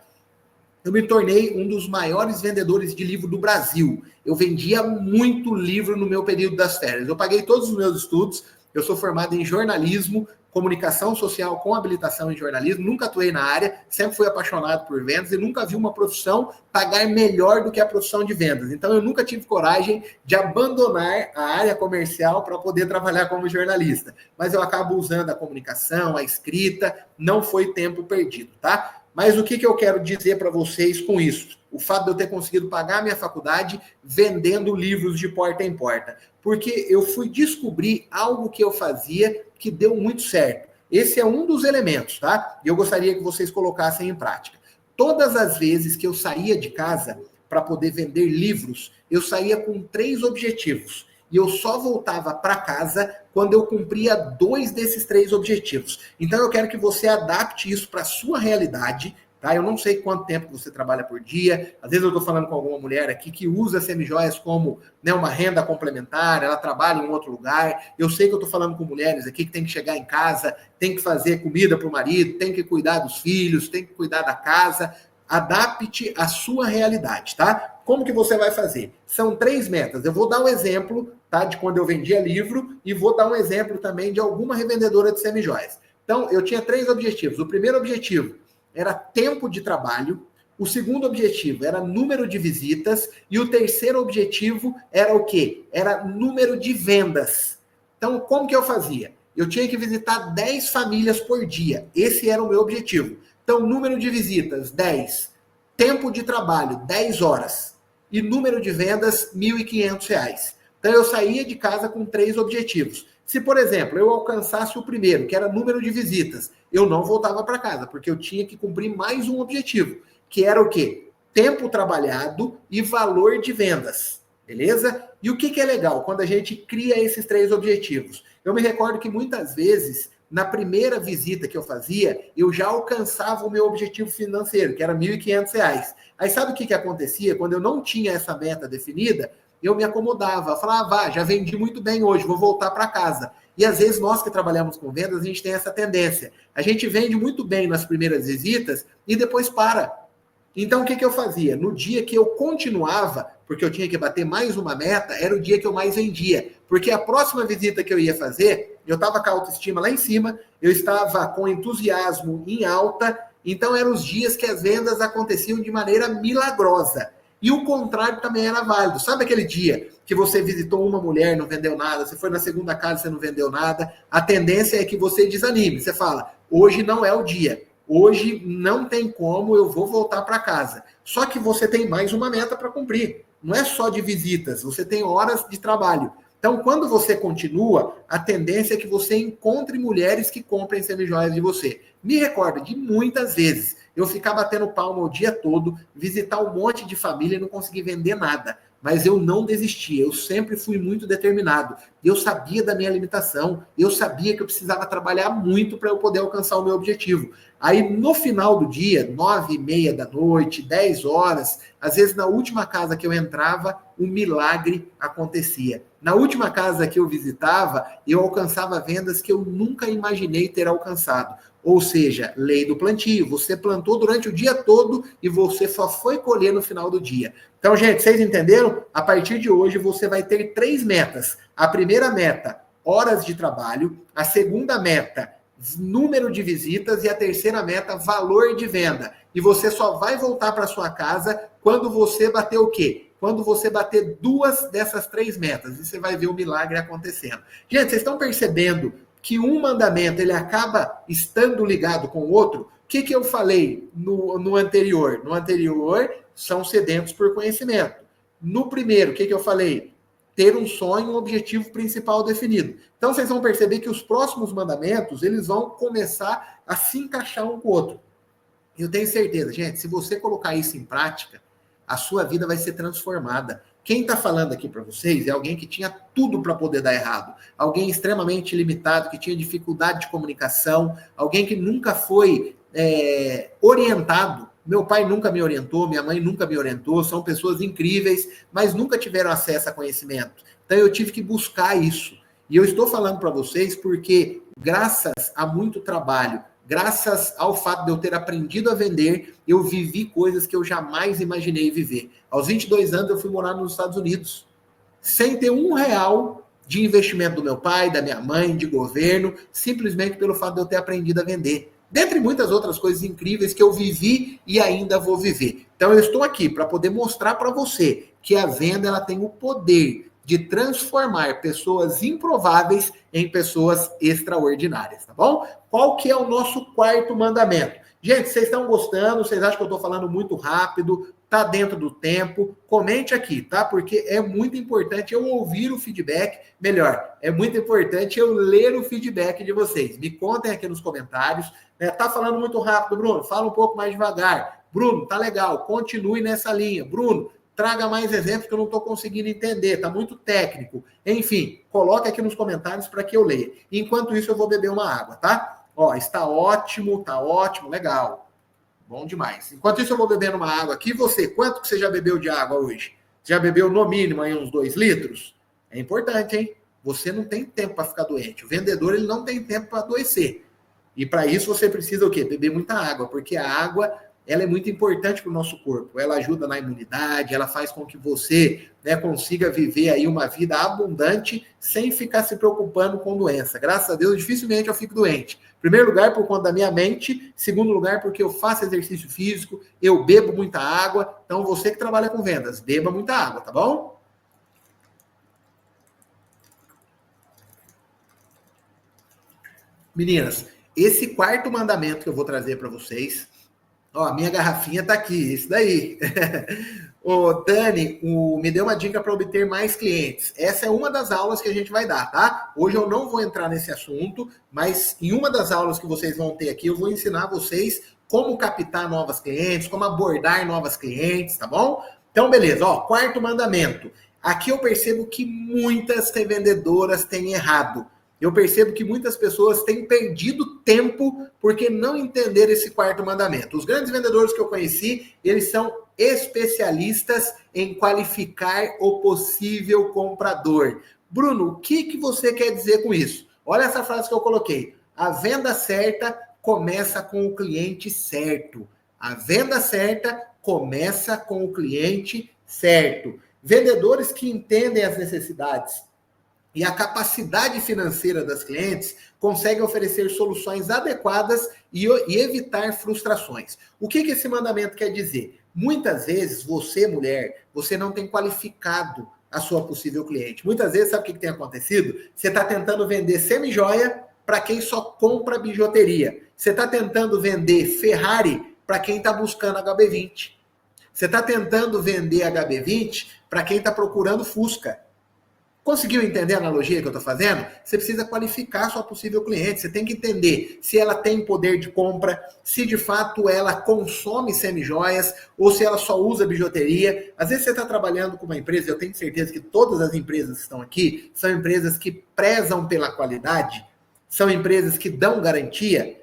eu me tornei um dos maiores vendedores de livro do Brasil. Eu vendia muito livro no meu período das férias. Eu paguei todos os meus estudos, eu sou formado em jornalismo, comunicação social com habilitação em jornalismo, nunca atuei na área, sempre fui apaixonado por vendas e nunca vi uma profissão pagar melhor do que a profissão de vendas. Então eu nunca tive coragem de abandonar a área comercial para poder trabalhar como jornalista. Mas eu acabo usando a comunicação, a escrita, não foi tempo perdido, tá? Mas o que eu quero dizer para vocês com isso? O fato de eu ter conseguido pagar a minha faculdade vendendo livros de porta em porta. Porque eu fui descobrir algo que eu fazia que deu muito certo. Esse é um dos elementos, tá? E eu gostaria que vocês colocassem em prática. Todas as vezes que eu saía de casa para poder vender livros, eu saía com 3 objetivos. E eu só voltava para casa quando eu cumpria 2 desses 3 objetivos. Então eu quero que você adapte isso para a sua realidade, tá? Eu não sei quanto tempo você trabalha por dia. Às vezes eu estou falando com alguma mulher aqui que usa semijoias como, né, uma renda complementar, ela trabalha em um outro lugar. Eu sei que eu estou falando com mulheres aqui que tem que chegar em casa, tem que fazer comida para o marido, tem que cuidar dos filhos, tem que cuidar da casa. Adapte a sua realidade, tá? Como que você vai fazer? São 3 metas. Eu vou dar um exemplo, tá, de quando eu vendia livro e vou dar um exemplo também de alguma revendedora de semijoias. Então, eu tinha 3 objetivos. O primeiro objetivo era tempo de trabalho, o segundo objetivo era número de visitas e o terceiro objetivo era o quê? Era número de vendas. Então, como que eu fazia? Eu tinha que visitar 10 famílias por dia. Esse era o meu objetivo. Então, número de visitas, 10. Tempo de trabalho, 10 horas. E número de vendas, R$ 1.500. Então, eu saía de casa com 3 objetivos. Se, por exemplo, eu alcançasse o primeiro, que era número de visitas, eu não voltava para casa, porque eu tinha que cumprir mais um objetivo, que era o quê? Tempo trabalhado e valor de vendas. Beleza? E o que é legal quando a gente cria esses 3 objetivos? Eu me recordo que muitas vezes, na primeira visita que eu fazia, eu já alcançava o meu objetivo financeiro, que era R$ 1.500. Aí sabe o que acontecia? Quando eu não tinha essa meta definida, eu me acomodava, falava, já vendi muito bem hoje, vou voltar para casa. E às vezes nós que trabalhamos com vendas, a gente tem essa tendência. A gente vende muito bem nas primeiras visitas e depois para. Então, o que eu fazia? No dia que eu continuava, porque eu tinha que bater mais uma meta, era o dia que eu mais vendia. Porque a próxima visita que eu ia fazer, eu estava com a autoestima lá em cima, eu estava com entusiasmo em alta, então eram os dias que as vendas aconteciam de maneira milagrosa. E o contrário também era válido. Sabe aquele dia que você visitou uma mulher, não vendeu nada, você foi na segunda casa, você não vendeu nada? A tendência é que você desanime. Você fala, hoje não é o dia. Hoje não tem como, eu vou voltar para casa. Só que você tem mais uma meta para cumprir. Não é só de visitas, você tem horas de trabalho. Então, quando você continua, a tendência é que você encontre mulheres que comprem semijoias de você. Me recordo de muitas vezes eu ficar batendo palma o dia todo, visitar um monte de família e não conseguir vender nada. Mas eu não desisti, eu sempre fui muito determinado. Eu sabia da minha limitação, eu sabia que eu precisava trabalhar muito para eu poder alcançar o meu objetivo. Aí, no final do dia, 9h30 da noite, 10 horas, às vezes na última casa que eu entrava, um milagre acontecia. Na última casa que eu visitava, eu alcançava vendas que eu nunca imaginei ter alcançado. Ou seja, lei do plantio. Você plantou durante o dia todo e você só foi colher no final do dia. Então, gente, vocês entenderam? A partir de hoje, você vai ter 3 metas. A primeira meta, horas de trabalho. A segunda meta, número de visitas. E a terceira meta, valor de venda. E você só vai voltar para sua casa quando você bater o quê? Quando você bater 2 dessas 3 metas. E você vai ver o milagre acontecendo. Gente, vocês estão percebendo que um mandamento ele acaba estando ligado com o outro? O que eu falei no anterior? No anterior, são sedentos por conhecimento. No primeiro, o que eu falei? Ter um sonho, um objetivo principal definido. Então, vocês vão perceber que os próximos mandamentos, eles vão começar a se encaixar um com o outro. Eu tenho certeza, gente, se você colocar isso em prática, a sua vida vai ser transformada. Quem está falando aqui para vocês é alguém que tinha tudo para poder dar errado. Alguém extremamente limitado, que tinha dificuldade de comunicação, alguém que nunca foi orientado Meu pai nunca me orientou, minha mãe nunca me orientou, são pessoas incríveis, mas nunca tiveram acesso a conhecimento. Então eu tive que buscar isso. E eu estou falando para vocês porque, graças a muito trabalho, graças ao fato de eu ter aprendido a vender, eu vivi coisas que eu jamais imaginei viver. Aos 22 anos eu fui morar nos Estados Unidos, sem ter R$ 1 de investimento do meu pai, da minha mãe, de governo, simplesmente pelo fato de eu ter aprendido a vender. Dentre muitas outras coisas incríveis que eu vivi e ainda vou viver. Então eu estou aqui para poder mostrar para você que a venda ela tem o poder de transformar pessoas improváveis em pessoas extraordinárias, tá bom? Qual que é o nosso quarto mandamento? Gente, vocês estão gostando? Vocês acham que eu estou falando muito rápido? Tá dentro do tempo? Comente aqui, tá? Porque é muito importante eu ouvir o feedback. Melhor, é muito importante eu ler o feedback de vocês. Me contem aqui nos comentários. Né? Tá falando muito rápido, Bruno? Fala um pouco mais devagar. Bruno, tá legal. Continue nessa linha. Bruno, traga mais exemplos que eu não estou conseguindo entender. Tá muito técnico. Enfim, coloca aqui nos comentários para que eu leia. Enquanto isso, eu vou beber uma água, tá? Ó, está ótimo, legal. Bom demais. Enquanto isso, eu vou bebendo uma água aqui. Você, quanto que você já bebeu de água hoje? Já bebeu no mínimo aí uns 2 litros? É importante, hein? Você não tem tempo para ficar doente. O vendedor, ele não tem tempo para adoecer. E para isso você precisa o quê? Beber muita água, porque a água, ela é muito importante para o nosso corpo. Ela ajuda na imunidade, ela faz com que você, né, consiga viver aí uma vida abundante sem ficar se preocupando com doença. Graças a Deus, dificilmente eu fico doente. Primeiro lugar, por conta da minha mente. Segundo lugar, porque eu faço exercício físico, eu bebo muita água. Então, você que trabalha com vendas, beba muita água, tá bom? Meninas, esse quarto mandamento que eu vou trazer para vocês, ó, a minha garrafinha tá aqui, isso daí. Ô, Dani, me deu uma dica para obter mais clientes. Essa é uma das aulas que a gente vai dar, tá? Hoje eu não vou entrar nesse assunto, mas em uma das aulas que vocês vão ter aqui, eu vou ensinar vocês como captar novas clientes, como abordar novas clientes, tá bom? Então, beleza, ó, quarto mandamento. Aqui eu percebo que muitas revendedoras têm errado. Eu percebo que muitas pessoas têm perdido tempo porque não entenderam esse quarto mandamento. Os grandes vendedores que eu conheci, eles são especialistas em qualificar o possível comprador. Bruno, o que você quer dizer com isso? Olha essa frase que eu coloquei. A venda certa começa com o cliente certo. A venda certa começa com o cliente certo. Vendedores que entendem as necessidades e a capacidade financeira das clientes conseguem oferecer soluções adequadas e evitar frustrações. O que esse mandamento quer dizer? Muitas vezes, você, mulher, você não tem qualificado a sua possível cliente. Muitas vezes, sabe o que tem acontecido? Você está tentando vender semi-joia para quem só compra bijuteria. Você está tentando vender Ferrari para quem está buscando HB20. Você está tentando vender HB20 para quem está procurando Fusca. Conseguiu entender a analogia que eu estou fazendo? Você precisa qualificar sua possível cliente. Você tem que entender se ela tem poder de compra, se de fato ela consome semi-joias ou se ela só usa bijuteria. Às vezes você está trabalhando com uma empresa, eu tenho certeza que todas as empresas que estão aqui são empresas que prezam pela qualidade, são empresas que dão garantia.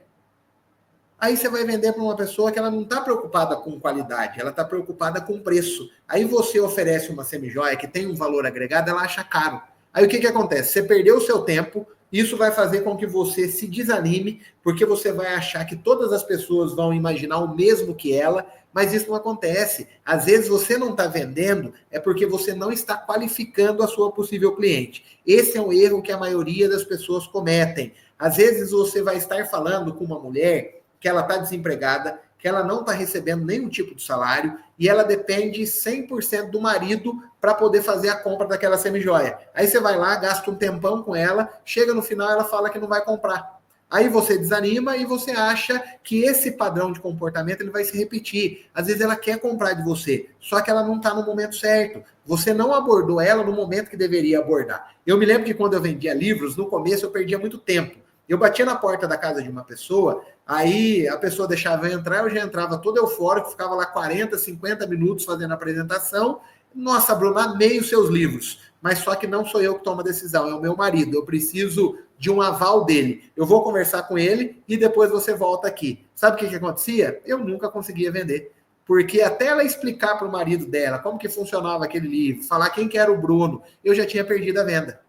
Aí você vai vender para uma pessoa que ela não está preocupada com qualidade, ela está preocupada com preço. Aí você oferece uma semi-joia que tem um valor agregado, ela acha caro. Aí o que acontece? Você perdeu o seu tempo, isso vai fazer com que você se desanime, porque você vai achar que todas as pessoas vão imaginar o mesmo que ela, mas isso não acontece. Às vezes você não está vendendo, é porque você não está qualificando a sua possível cliente. Esse é um erro que a maioria das pessoas cometem. Às vezes você vai estar falando com uma mulher que ela está desempregada, que ela não está recebendo nenhum tipo de salário e ela depende 100% do marido para poder fazer a compra daquela semi-joia. Aí você vai lá, gasta um tempão com ela, chega no final ela fala que não vai comprar. Aí você desanima e você acha que esse padrão de comportamento ele vai se repetir. Às vezes ela quer comprar de você, só que ela não está no momento certo. Você não abordou ela no momento que deveria abordar. Eu me lembro que quando eu vendia livros, no começo eu perdia muito tempo. Eu batia na porta da casa de uma pessoa, aí a pessoa deixava eu entrar, eu já entrava todo eufórico, ficava lá 40, 50 minutos fazendo a apresentação. Nossa, Bruno, amei os seus livros, mas só que não sou eu que tomo a decisão, é o meu marido. Eu preciso de um aval dele. Eu vou conversar com ele e depois você volta aqui. Sabe o que acontecia? Eu nunca conseguia vender. Porque até ela explicar para o marido dela como que funcionava aquele livro, falar quem que era o Bruno, eu já tinha perdido a venda.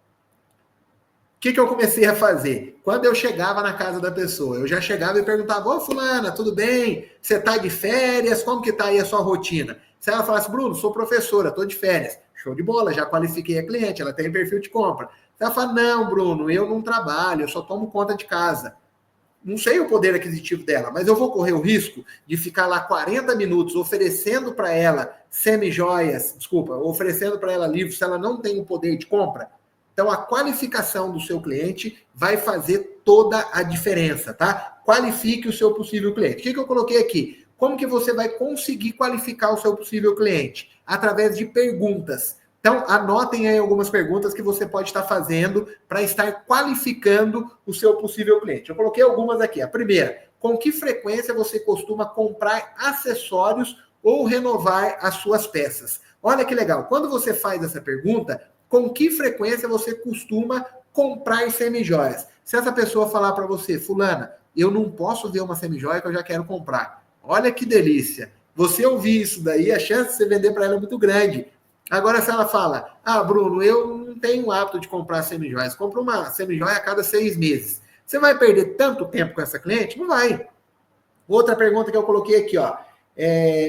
O que eu comecei a fazer? Quando eu chegava na casa da pessoa, eu já chegava e perguntava: ô fulana, tudo bem? Você está de férias? Como que está aí a sua rotina? Se ela falasse: Bruno, sou professora, estou de férias. Show de bola, já qualifiquei a cliente, ela tem perfil de compra. Se ela fala: não, Bruno, eu não trabalho, eu só tomo conta de casa. Não sei o poder aquisitivo dela, mas eu vou correr o risco de ficar lá 40 minutos oferecendo para ela semi-joias, oferecendo para ela livros se ela não tem o poder de compra? Então, a qualificação do seu cliente vai fazer toda a diferença, tá? Qualifique o seu possível cliente. O que eu coloquei aqui? Como que você vai conseguir qualificar o seu possível cliente? Através de perguntas. Então, anotem aí algumas perguntas que você pode estar fazendo para estar qualificando o seu possível cliente. Eu coloquei algumas aqui. A primeira, com que frequência você costuma comprar acessórios ou renovar as suas peças? Olha que legal. Quando você faz essa pergunta, com que frequência você costuma comprar semijoias? Se essa pessoa falar para você: fulana, eu não posso ver uma semijoia que eu já quero comprar. Olha que delícia. Você ouvir isso daí, a chance de você vender para ela é muito grande. Agora, se ela fala: ah, Bruno, eu não tenho o hábito de comprar semijoias, compro uma semijoia a cada 6 meses. Você vai perder tanto tempo com essa cliente? Não vai. Outra pergunta que eu coloquei aqui, ó.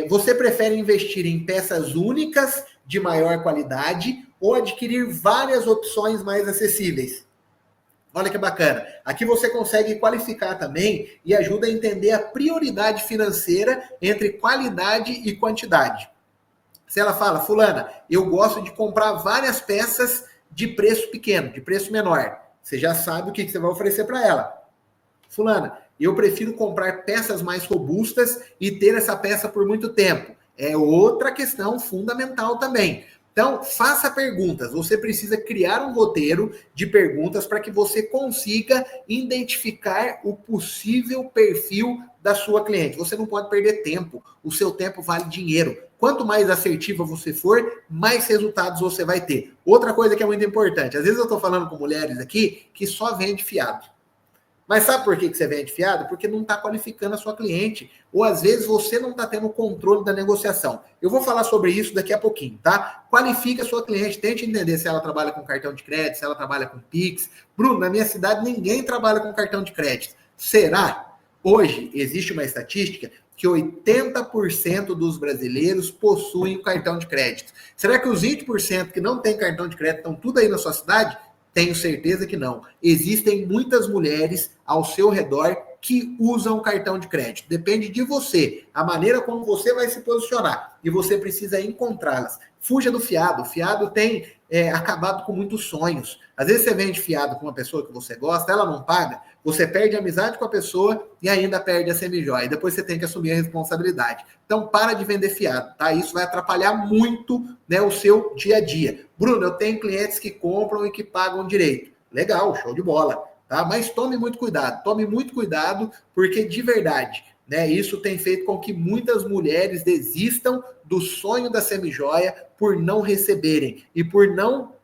Você prefere investir em peças únicas de maior qualidade ou adquirir várias opções mais acessíveis? Olha que bacana. Aqui você consegue qualificar também e ajuda a entender a prioridade financeira entre qualidade e quantidade. Se ela fala: fulana, eu gosto de comprar várias peças de preço pequeno, de preço menor, você já sabe o que você vai oferecer para ela. Fulana, eu prefiro comprar peças mais robustas e ter essa peça por muito tempo. É outra questão fundamental também. Então, faça perguntas. Você precisa criar um roteiro de perguntas para que você consiga identificar o possível perfil da sua cliente. Você não pode perder tempo. O seu tempo vale dinheiro. Quanto mais assertiva você for, mais resultados você vai ter. Outra coisa que é muito importante. Às vezes eu estou falando com mulheres aqui que só vende fiado. Mas sabe por que você vende fiado? Porque não está qualificando a sua cliente. Ou às vezes você não está tendo controle da negociação. Eu vou falar sobre isso daqui a pouquinho, tá? Qualifique a sua cliente. Tente entender se ela trabalha com cartão de crédito, se ela trabalha com Pix. Bruno, na minha cidade ninguém trabalha com cartão de crédito. Será? Hoje existe uma estatística que 80% dos brasileiros possuem o cartão de crédito. Será que os 20% que não têm cartão de crédito estão tudo aí na sua cidade? Tenho certeza que não. Existem muitas mulheres ao seu redor que usam cartão de crédito. Depende de você, a maneira como você vai se posicionar. E você precisa encontrá-las. Fuja do fiado. O fiado tem acabado com muitos sonhos. Às vezes você vende fiado com uma pessoa que você gosta, ela não paga, você perde a amizade com a pessoa e ainda perde a semijoia. Depois você tem que assumir a responsabilidade. Então, para de vender fiado, tá? Isso vai atrapalhar muito, né, o seu dia a dia. Bruno, eu tenho clientes que compram e que pagam direito. Legal, show de bola, tá? Mas tome muito cuidado, porque de verdade, né, isso tem feito com que muitas mulheres desistam do sonho da semijoia por não receberem e por não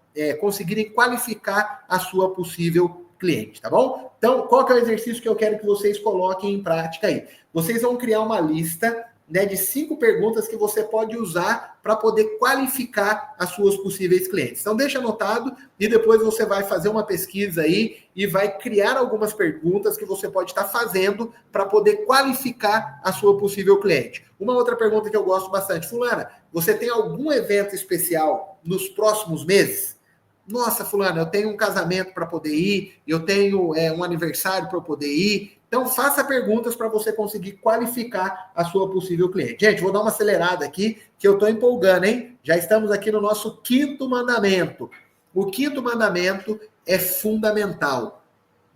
conseguirem qualificar a sua possível cliente, tá bom? Então, qual que é o exercício que eu quero que vocês coloquem em prática aí? Vocês vão criar uma lista, né, de 5 perguntas que você pode usar para poder qualificar as suas possíveis clientes. Então, deixa anotado e depois você vai fazer uma pesquisa aí e vai criar algumas perguntas que você pode estar fazendo para poder qualificar a sua possível cliente. Uma outra pergunta que eu gosto bastante: fulana, você tem algum evento especial nos próximos meses? Nossa, fulano, eu tenho um casamento para poder ir, eu tenho um aniversário para poder ir. Então, faça perguntas para você conseguir qualificar a sua possível cliente. Gente, vou dar uma acelerada aqui, que eu estou empolgando, hein? Já estamos aqui no nosso 5º mandamento. O 5º mandamento é fundamental.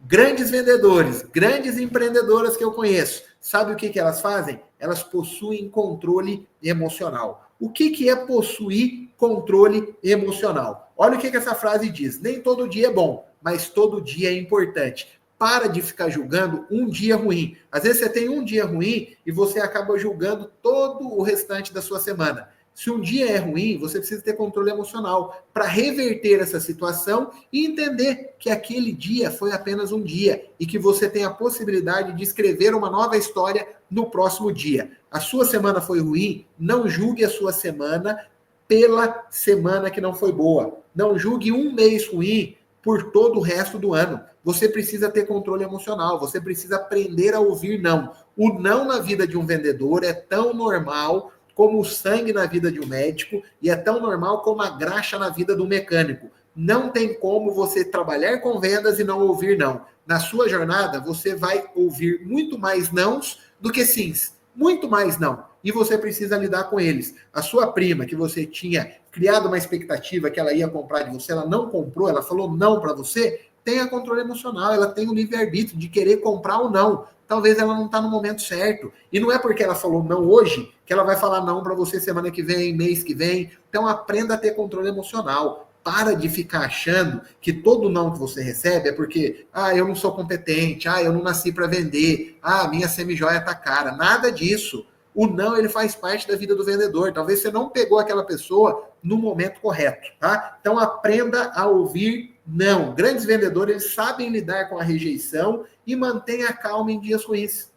Grandes vendedores, grandes empreendedoras que eu conheço, sabe o que elas fazem? Elas possuem controle emocional. O que é possuir controle emocional? Olha o que essa frase diz: nem todo dia é bom, mas todo dia é importante. Para de ficar julgando um dia ruim. Às vezes você tem um dia ruim e você acaba julgando todo o restante da sua semana. Se um dia é ruim, você precisa ter controle emocional para reverter essa situação e entender que aquele dia foi apenas um dia e que você tem a possibilidade de escrever uma nova história no próximo dia. A sua semana foi ruim, não julgue a sua semana pela semana que não foi boa. Não julgue um mês ruim por todo o resto do ano. Você precisa ter controle emocional, você precisa aprender a ouvir não. O não na vida de um vendedor é tão normal como o sangue na vida de um médico e é tão normal como a graxa na vida do mecânico. Não tem como você trabalhar com vendas e não ouvir não. Na sua jornada, você vai ouvir muito mais nãos do que sims. Muito mais não. E você precisa lidar com eles. A sua prima, que você tinha criado uma expectativa que ela ia comprar de você, ela não comprou, ela falou não para você, tenha controle emocional, ela tem o livre-arbítrio de querer comprar ou não. Talvez ela não está no momento certo. E não é porque ela falou não hoje que ela vai falar não para você semana que vem, mês que vem. Então aprenda a ter controle emocional. Para de ficar achando que todo não que você recebe é porque, eu não sou competente, eu não nasci para vender, minha semijoia tá cara. Nada disso. O não, ele faz parte da vida do vendedor. Talvez você não pegou aquela pessoa no momento correto, tá? Então aprenda a ouvir não. Grandes vendedores, eles sabem lidar com a rejeição e mantém a calma em dias ruins.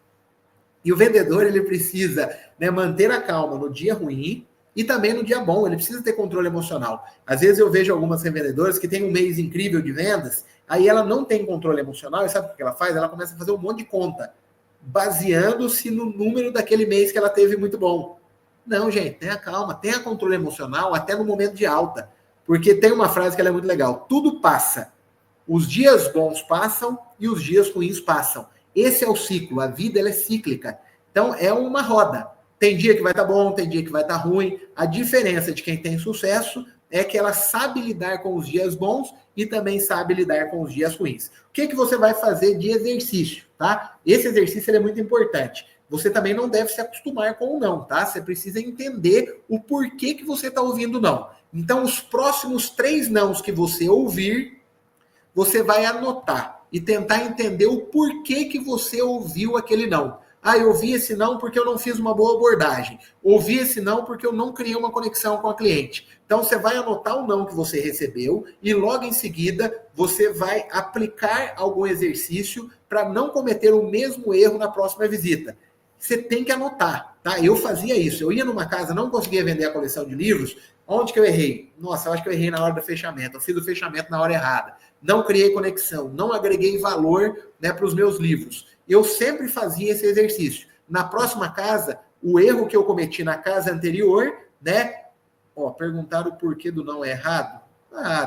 E o vendedor, ele precisa, né, manter a calma no dia ruim e também no dia bom. Ele precisa ter controle emocional. Às vezes eu vejo algumas revendedoras que têm um mês incrível de vendas, aí ela não tem controle emocional, e sabe o que ela faz? Ela começa a fazer um monte de conta, baseando-se no número daquele mês que ela teve muito bom. Não, gente, tenha calma, tenha controle emocional até no momento de alta. Porque tem uma frase que ela é muito legal. Tudo passa. Os dias bons passam e os dias ruins passam. Esse é o ciclo. A vida, ela é cíclica. Então, é uma roda. Tem dia que vai estar bom, tem dia que vai estar ruim. A diferença de quem tem sucesso é que ela sabe lidar com os dias bons e também sabe lidar com os dias ruins. O que você vai fazer de exercício, tá? Esse exercício é muito importante. Você também não deve se acostumar com o não, tá? Você precisa entender o porquê que você está ouvindo não. Então, os próximos 3 nãos que você ouvir, você vai anotar e tentar entender o porquê que você ouviu aquele não. Eu ouvi esse não porque eu não fiz uma boa abordagem. Ouvi esse não porque eu não criei uma conexão com a cliente. Então, você vai anotar o não que você recebeu e logo em seguida você vai aplicar algum exercício para não cometer o mesmo erro na próxima visita. Você tem que anotar, tá? Eu fazia isso. Eu ia numa casa, não conseguia vender a coleção de livros. Onde que eu errei? Nossa, eu acho que eu errei na hora do fechamento. Eu fiz o fechamento na hora errada. Não criei conexão, não agreguei valor, né, para os meus livros. Eu sempre fazia esse exercício. Na próxima casa, o erro que eu cometi na casa anterior, né? Perguntaram o porquê do não é errado.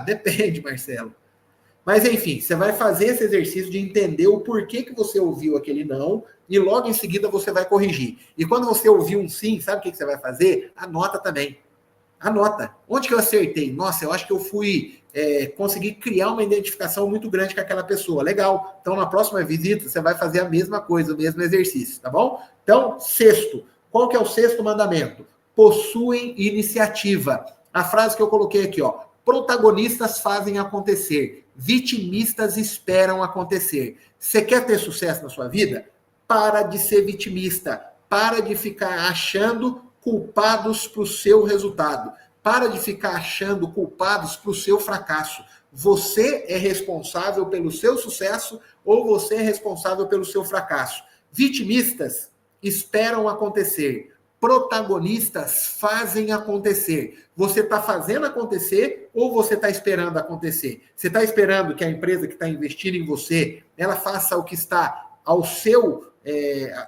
Depende, Marcelo. Mas, enfim, você vai fazer esse exercício de entender o porquê que você ouviu aquele não e logo em seguida você vai corrigir. E quando você ouvir um sim, sabe o que você vai fazer? Anota também. Anota. Onde que eu acertei? Nossa, eu acho que eu consegui criar uma identificação muito grande com aquela pessoa. Legal. Então, na próxima visita, você vai fazer a mesma coisa, o mesmo exercício, tá bom? Então, sexto. Qual que é o sexto mandamento? Possuem iniciativa. A frase que eu coloquei aqui, ó. Protagonistas fazem acontecer. Vitimistas esperam acontecer. Você quer ter sucesso na sua vida? Para de ser vitimista. Para de ficar achando culpados para o seu resultado. Para de ficar achando culpados para o seu fracasso. Você é responsável pelo seu sucesso ou você é responsável pelo seu fracasso. Vitimistas esperam acontecer. Protagonistas fazem acontecer. Você está fazendo acontecer ou você está esperando acontecer? Você está esperando que a empresa que está investindo em você, ela faça o que está ao seu,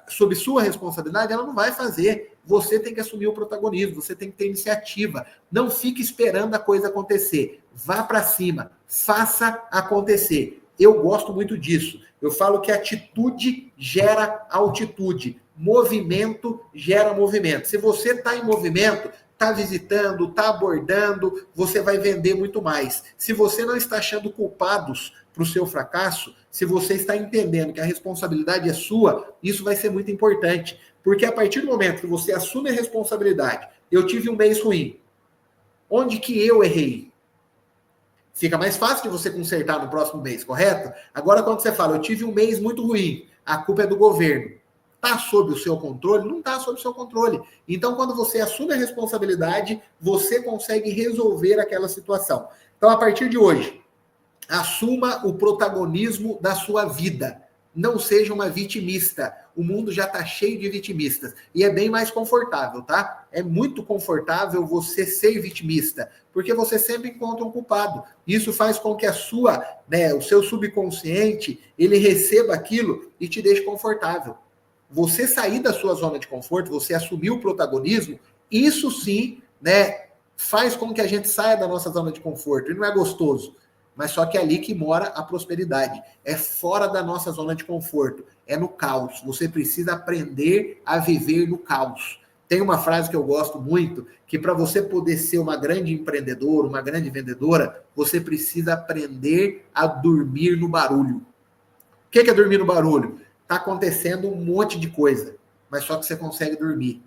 sob sua responsabilidade? Ela não vai fazer. Você tem que assumir o protagonismo, você tem que ter iniciativa. Não fique esperando a coisa acontecer. Vá para cima, faça acontecer. Eu gosto muito disso. Eu falo que atitude gera altitude. Movimento gera movimento. Se você está em movimento, está visitando, está abordando, você vai vender muito mais. Se você não está achando culpados para o seu fracasso, se você está entendendo que a responsabilidade é sua, isso vai ser muito importante. Porque a partir do momento que você assume a responsabilidade, eu tive um mês ruim, onde que eu errei? Fica mais fácil de você consertar no próximo mês, correto? Agora, quando você fala, eu tive um mês muito ruim, a culpa é do governo. Está sob o seu controle? Não está sob o seu controle. Então, quando você assume a responsabilidade, você consegue resolver aquela situação. Então, a partir de hoje, assuma o protagonismo da sua vida. Não seja uma vitimista. O mundo já está cheio de vitimistas. E é bem mais confortável, tá? É muito confortável você ser vitimista, porque você sempre encontra um culpado. Isso faz com que o seu subconsciente, ele receba aquilo e te deixe confortável. Você sair da sua zona de conforto, você assumir o protagonismo, isso sim, faz com que a gente saia da nossa zona de conforto. E não é gostoso. Mas só que é ali que mora a prosperidade. É fora da nossa zona de conforto. É no caos. Você precisa aprender a viver no caos. Tem uma frase que eu gosto muito, que para você poder ser uma grande empreendedora, uma grande vendedora, você precisa aprender a dormir no barulho. O que é dormir no barulho? Está acontecendo um monte de coisa, mas só que você consegue dormir.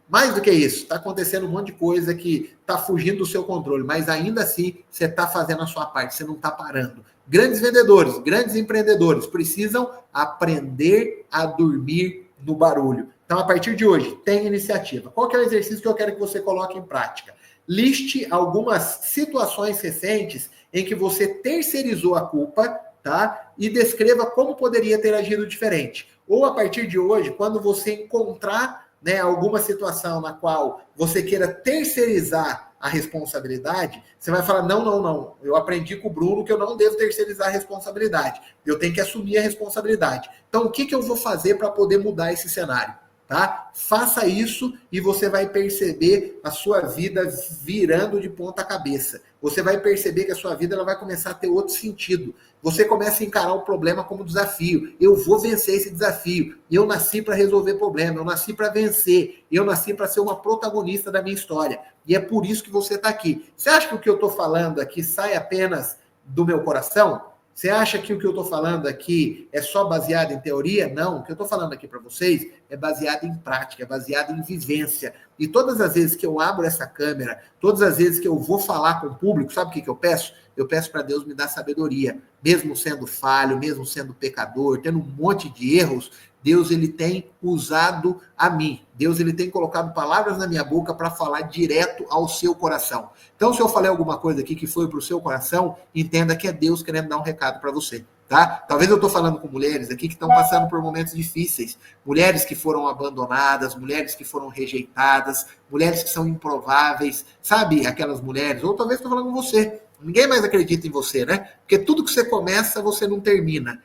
Mais do que isso, está acontecendo um monte de coisa que está fugindo do seu controle, mas ainda assim você está fazendo a sua parte, você não está parando. Grandes vendedores, grandes empreendedores precisam aprender a dormir no barulho. Então, a partir de hoje, tem iniciativa. Qual que é o exercício que eu quero que você coloque em prática? Liste algumas situações recentes em que você terceirizou a culpa, tá? E descreva como poderia ter agido diferente. Ou, a partir de hoje, quando você encontrar alguma situação na qual você queira terceirizar a responsabilidade, você vai falar, não, eu aprendi com o Bruno que eu não devo terceirizar a responsabilidade, eu tenho que assumir a responsabilidade. Então, o que eu vou fazer para poder mudar esse cenário? Tá? Faça isso e você vai perceber a sua vida virando de ponta cabeça. Você vai perceber que a sua vida ela vai começar a ter outro sentido. Você começa a encarar o problema como desafio. Eu vou vencer esse desafio. Eu nasci para resolver problema, eu nasci para vencer, eu nasci para ser uma protagonista da minha história. E é por isso que você está aqui. Você acha que o que eu estou falando aqui sai apenas do meu coração? Você acha que o que eu estou falando aqui é só baseado em teoria? Não, o que eu estou falando aqui para vocês é baseado em prática, é baseado em vivência. E todas as vezes que eu abro essa câmera, todas as vezes que eu vou falar com o público, sabe o que eu peço? Eu peço para Deus me dar sabedoria. Mesmo sendo falho, mesmo sendo pecador, tendo um monte de erros, Deus ele tem usado a mim. Deus ele tem colocado palavras na minha boca para falar direto ao seu coração. Então, se eu falei alguma coisa aqui que foi para o seu coração, entenda que é Deus querendo dar um recado para você. Tá? Talvez eu estou falando com mulheres aqui que estão passando por momentos difíceis. Mulheres que foram abandonadas, mulheres que foram rejeitadas, mulheres que são improváveis. Sabe aquelas mulheres? Ou talvez estou falando com você. Ninguém mais acredita em você, né? Porque tudo que você começa, você não termina.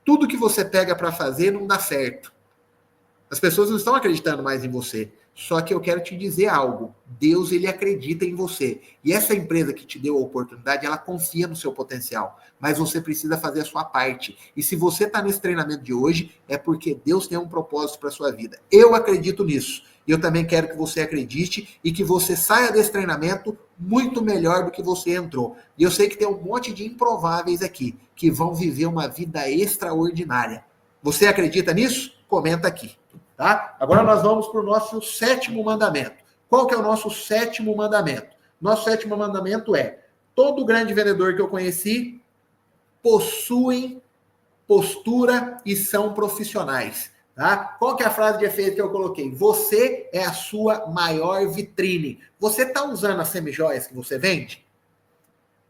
Tudo que você pega para fazer não dá certo. As pessoas não estão acreditando mais em você. Só que eu quero te dizer algo. Deus, ele acredita em você. E essa empresa que te deu a oportunidade, ela confia no seu potencial. Mas você precisa fazer a sua parte. E se você está nesse treinamento de hoje, é porque Deus tem um propósito para a sua vida. Eu acredito nisso. E eu também quero que você acredite e que você saia desse treinamento muito melhor do que você entrou. E eu sei que tem um monte de improváveis aqui, que vão viver uma vida extraordinária. Você acredita nisso? Comenta aqui. Tá? Agora nós vamos para o nosso 7º mandamento. Qual que é o nosso 7º mandamento? Nosso 7º mandamento é: todo grande vendedor que eu conheci possuem postura e são profissionais. Tá? Qual que é a frase de efeito que eu coloquei? Você é a sua maior vitrine. Você está usando as semijoias que você vende?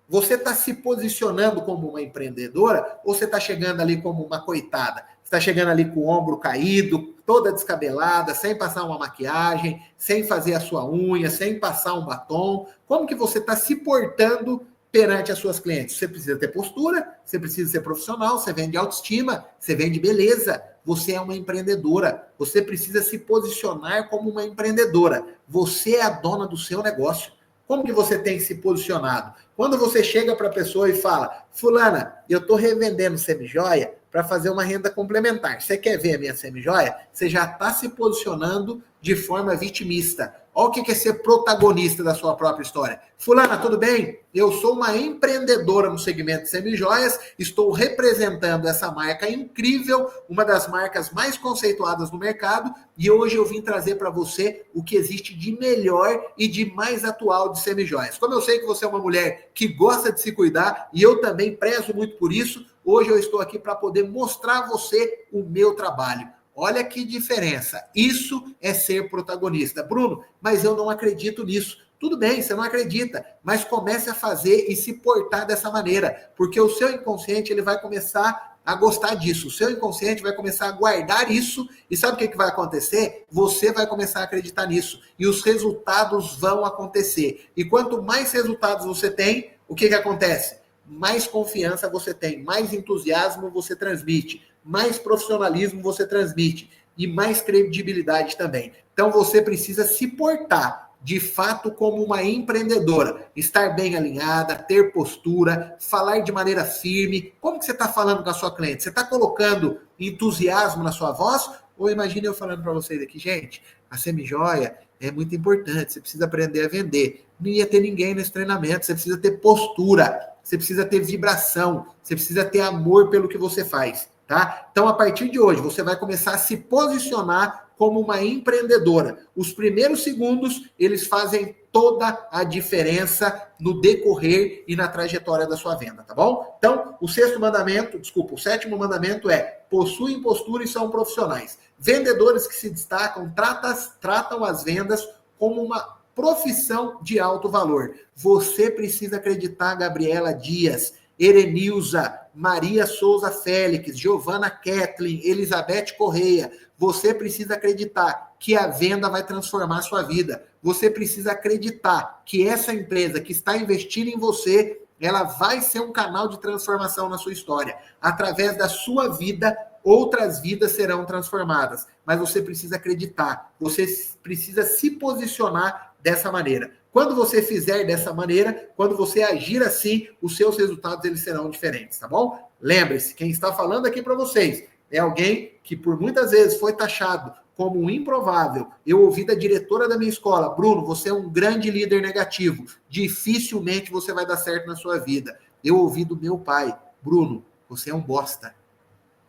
Você está se posicionando como uma empreendedora ou você está chegando ali como uma coitada? Você está chegando ali com o ombro caído, toda descabelada, sem passar uma maquiagem, sem fazer a sua unha, sem passar um batom. Como que você está se portando perante as suas clientes? Você precisa ter postura, você precisa ser profissional, você vende autoestima, você vende beleza. Você é uma empreendedora. Você precisa se posicionar como uma empreendedora. Você é a dona do seu negócio. Como que você tem se posicionado? Quando você chega para a pessoa e fala: fulana, eu estou revendendo semijoia para fazer uma renda complementar. Você quer ver a minha semijoia? Você já está se posicionando de forma vitimista. Olha o que é ser protagonista da sua própria história. Fulana, tudo bem? Eu sou uma empreendedora no segmento de semijoias, estou representando essa marca incrível, uma das marcas mais conceituadas no mercado, e hoje eu vim trazer para você o que existe de melhor e de mais atual de semijoias. Como eu sei que você é uma mulher que gosta de se cuidar, e eu também prezo muito por isso, hoje eu estou aqui para poder mostrar a você o meu trabalho. Olha que diferença. Isso é ser protagonista. Bruno, mas eu não acredito nisso. Tudo bem, você não acredita, mas comece a fazer e se portar dessa maneira, porque o seu inconsciente ele vai começar a gostar disso. O seu inconsciente vai começar a guardar isso e sabe o que vai acontecer? Você vai começar a acreditar nisso e os resultados vão acontecer. E quanto mais resultados você tem, o que acontece? Mais confiança você tem, mais entusiasmo você transmite, mais profissionalismo você transmite e mais credibilidade também. Então você precisa se portar de fato como uma empreendedora, estar bem alinhada, ter postura, falar de maneira firme. Como que você está falando com a sua cliente? Você está colocando entusiasmo na sua voz? Ou imagine eu falando para vocês aqui, gente, a semijoia é muito importante, você precisa aprender a vender. Não ia ter ninguém nesse treinamento, você precisa ter postura, você precisa ter vibração, você precisa ter amor pelo que você faz, tá? Então, a partir de hoje, você vai começar a se posicionar como uma empreendedora. Os primeiros segundos, eles fazem toda a diferença no decorrer e na trajetória da sua venda, tá bom? Então, o sétimo mandamento é: possuem postura e são profissionais. Vendedores que se destacam tratam as vendas como uma profissão de alto valor. Você precisa acreditar, Gabriela Dias, Erenilza, Maria Souza Félix, Giovana Kathleen, Elizabeth Correia. Você precisa acreditar que a venda vai transformar a sua vida. Você precisa acreditar que essa empresa que está investindo em você, ela vai ser um canal de transformação na sua história. Através da sua vida, outras vidas serão transformadas. Mas você precisa acreditar, você precisa se posicionar dessa maneira. Quando você fizer dessa maneira, quando você agir assim, os seus resultados eles serão diferentes, tá bom? Lembre-se, quem está falando aqui para vocês é alguém que por muitas vezes foi taxado como um improvável. Eu ouvi da diretora da minha escola: Bruno, você é um grande líder negativo, dificilmente você vai dar certo na sua vida. Eu ouvi do meu pai: Bruno, você é um bosta,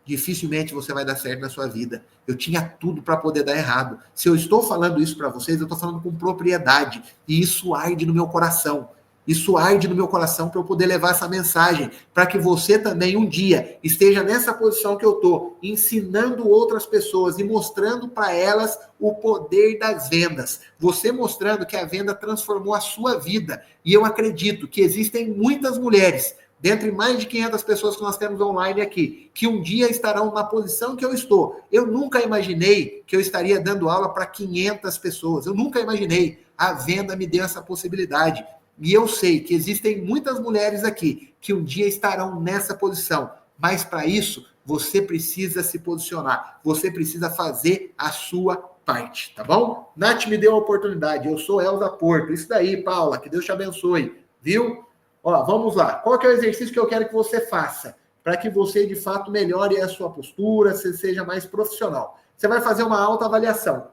dificilmente você vai dar certo na sua vida. Eu tinha tudo para poder dar errado. Se eu estou falando isso para vocês, eu estou falando com propriedade. E isso arde no meu coração. Isso arde no meu coração para eu poder levar essa mensagem, para que você também um dia esteja nessa posição que eu estou, ensinando outras pessoas e mostrando para elas o poder das vendas. Você mostrando que a venda transformou a sua vida. E eu acredito que existem muitas mulheres, dentre mais de 500 pessoas que nós temos online aqui, que um dia estarão na posição que eu estou. Eu nunca imaginei que eu estaria dando aula para 500 pessoas. Eu nunca imaginei. A venda me deu essa possibilidade. E eu sei que existem muitas mulheres aqui que um dia estarão nessa posição. Mas para isso, você precisa se posicionar. Você precisa fazer a sua parte, tá bom? Nath me deu a oportunidade. Eu sou Elza Porto. Isso daí, Paula. Que Deus te abençoe. Viu? Ó, vamos lá. Qual que é o exercício que eu quero que você faça para que você, de fato, melhore a sua postura, você seja mais profissional? Você vai fazer uma autoavaliação.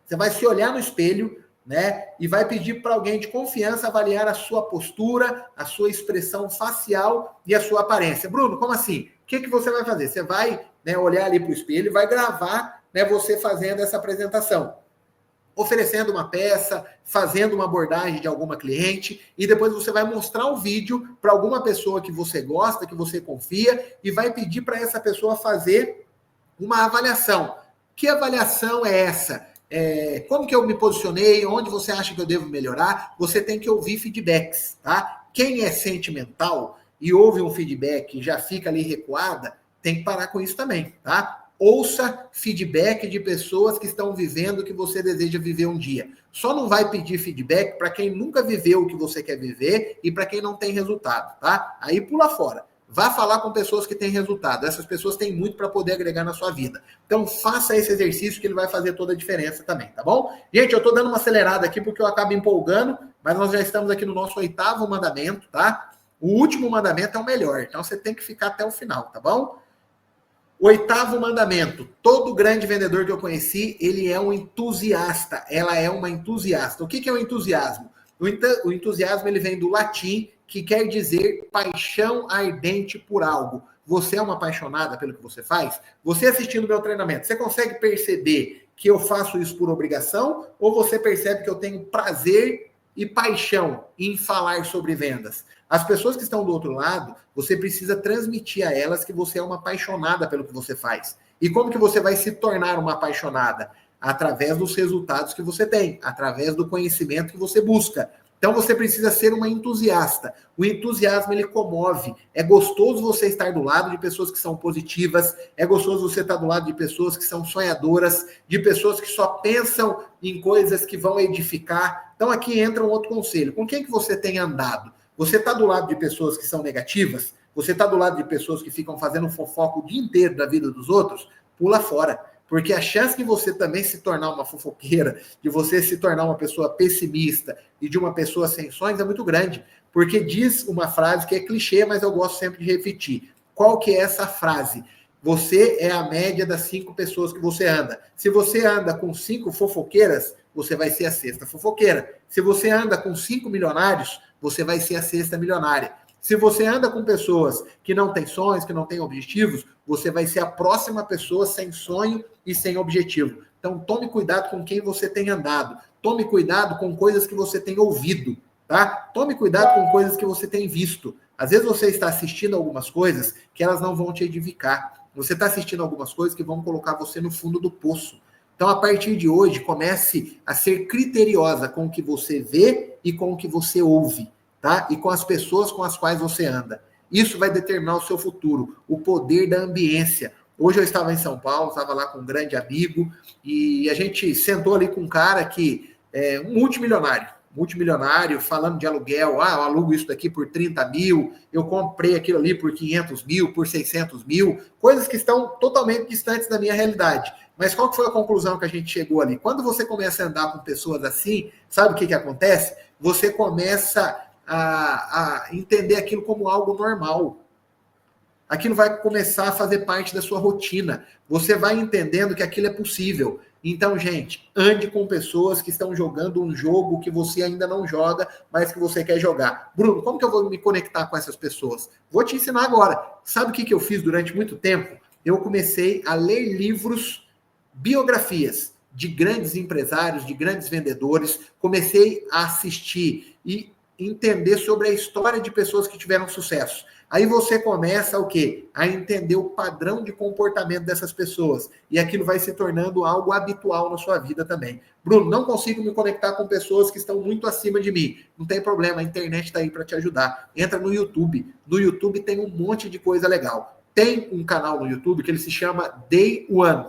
Você vai se olhar no espelho, né? E vai pedir para alguém de confiança avaliar a sua postura, a sua expressão facial e a sua aparência. Bruno, como assim? O que você vai fazer? Você vai, né, olhar ali para o espelho e vai gravar, né, você fazendo essa apresentação, oferecendo uma peça, fazendo uma abordagem de alguma cliente, e depois você vai mostrar o vídeo para alguma pessoa que você gosta, que você confia, e vai pedir para essa pessoa fazer uma avaliação. Que avaliação é essa? Como que eu me posicionei? Onde você acha que eu devo melhorar? Você tem que ouvir feedbacks, tá? Quem é sentimental e ouve um feedback e já fica ali recuada, tem que parar com isso também, tá? Ouça feedback de pessoas que estão vivendo o que você deseja viver um dia. Só não vai pedir feedback para quem nunca viveu o que você quer viver e para quem não tem resultado, tá? Aí pula fora. Vá falar com pessoas que têm resultado. Essas pessoas têm muito para poder agregar na sua vida. Então, faça esse exercício que ele vai fazer toda a diferença também, tá bom? Gente, eu estou dando uma acelerada aqui porque eu acabo empolgando, mas nós já estamos aqui no nosso 8º mandamento, tá? O último mandamento é o melhor, então você tem que ficar até o final, tá bom? 8º mandamento. Todo grande vendedor que eu conheci, ele é um entusiasta. Ela é uma entusiasta. O que é o entusiasmo? O entusiasmo ele vem do latim, que quer dizer paixão ardente por algo. Você é uma apaixonada pelo que você faz? Você assistindo meu treinamento, você consegue perceber que eu faço isso por obrigação? Ou você percebe que eu tenho prazer e paixão em falar sobre vendas? As pessoas que estão do outro lado, você precisa transmitir a elas que você é uma apaixonada pelo que você faz. E como que você vai se tornar uma apaixonada? Através dos resultados que você tem, através do conhecimento que você busca. Então você precisa ser uma entusiasta. O entusiasmo ele comove. É gostoso você estar do lado de pessoas que são positivas, é gostoso você estar do lado de pessoas que são sonhadoras, de pessoas que só pensam em coisas que vão edificar. Então aqui entra um outro conselho. Com quem que você tem andado? Você está do lado de pessoas que são negativas? Você está do lado de pessoas que ficam fazendo fofoca o dia inteiro da vida dos outros? Pula fora. Porque a chance de você também se tornar uma fofoqueira, de você se tornar uma pessoa pessimista e de uma pessoa sem sonhos é muito grande. Porque diz uma frase que é clichê, mas eu gosto sempre de repetir. Qual que é essa frase? Você é a média das 5 pessoas que você anda. Se você anda com 5 fofoqueiras, você vai ser a 6ª fofoqueira. Se você anda com 5 milionários, você vai ser a 6ª milionária. Se você anda com pessoas que não têm sonhos, que não têm objetivos, você vai ser a próxima pessoa sem sonho e sem objetivo. Então, tome cuidado com quem você tem andado. Tome cuidado com coisas que você tem ouvido, tá? Tome cuidado com coisas que você tem visto. Às vezes você está assistindo algumas coisas que elas não vão te edificar. Você está assistindo algumas coisas que vão colocar você no fundo do poço. Então, a partir de hoje, comece a ser criteriosa com o que você vê e com o que você ouve. Tá? E com as pessoas com as quais você anda. Isso vai determinar o seu futuro, o poder da ambiência. Hoje eu estava em São Paulo, estava lá com um grande amigo, e a gente sentou ali com um cara que é um multimilionário, falando de aluguel. Eu alugo isso daqui por 30 mil, eu comprei aquilo ali por 500 mil, por 600 mil, coisas que estão totalmente distantes da minha realidade. Mas qual que foi a conclusão que a gente chegou ali? Quando você começa a andar com pessoas assim, sabe o que acontece? Você começa a entender aquilo como algo normal. Aquilo vai começar a fazer parte da sua rotina. Você vai entendendo que aquilo é possível. Então, gente, ande com pessoas que estão jogando um jogo que você ainda não joga, mas que você quer jogar. Bruno, como que eu vou me conectar com essas pessoas? Vou te ensinar agora. Sabe o que eu fiz durante muito tempo? Eu comecei a ler livros, biografias de grandes empresários, de grandes vendedores. Comecei a assistir e entender sobre a história de pessoas que tiveram sucesso. Aí você começa o quê? A entender o padrão de comportamento dessas pessoas. E aquilo vai se tornando algo habitual na sua vida também. Bruno, não consigo me conectar com pessoas que estão muito acima de mim. Não tem problema, a internet está aí para te ajudar. Entra no YouTube. No YouTube tem um monte de coisa legal. Tem um canal no YouTube que ele se chama Day One,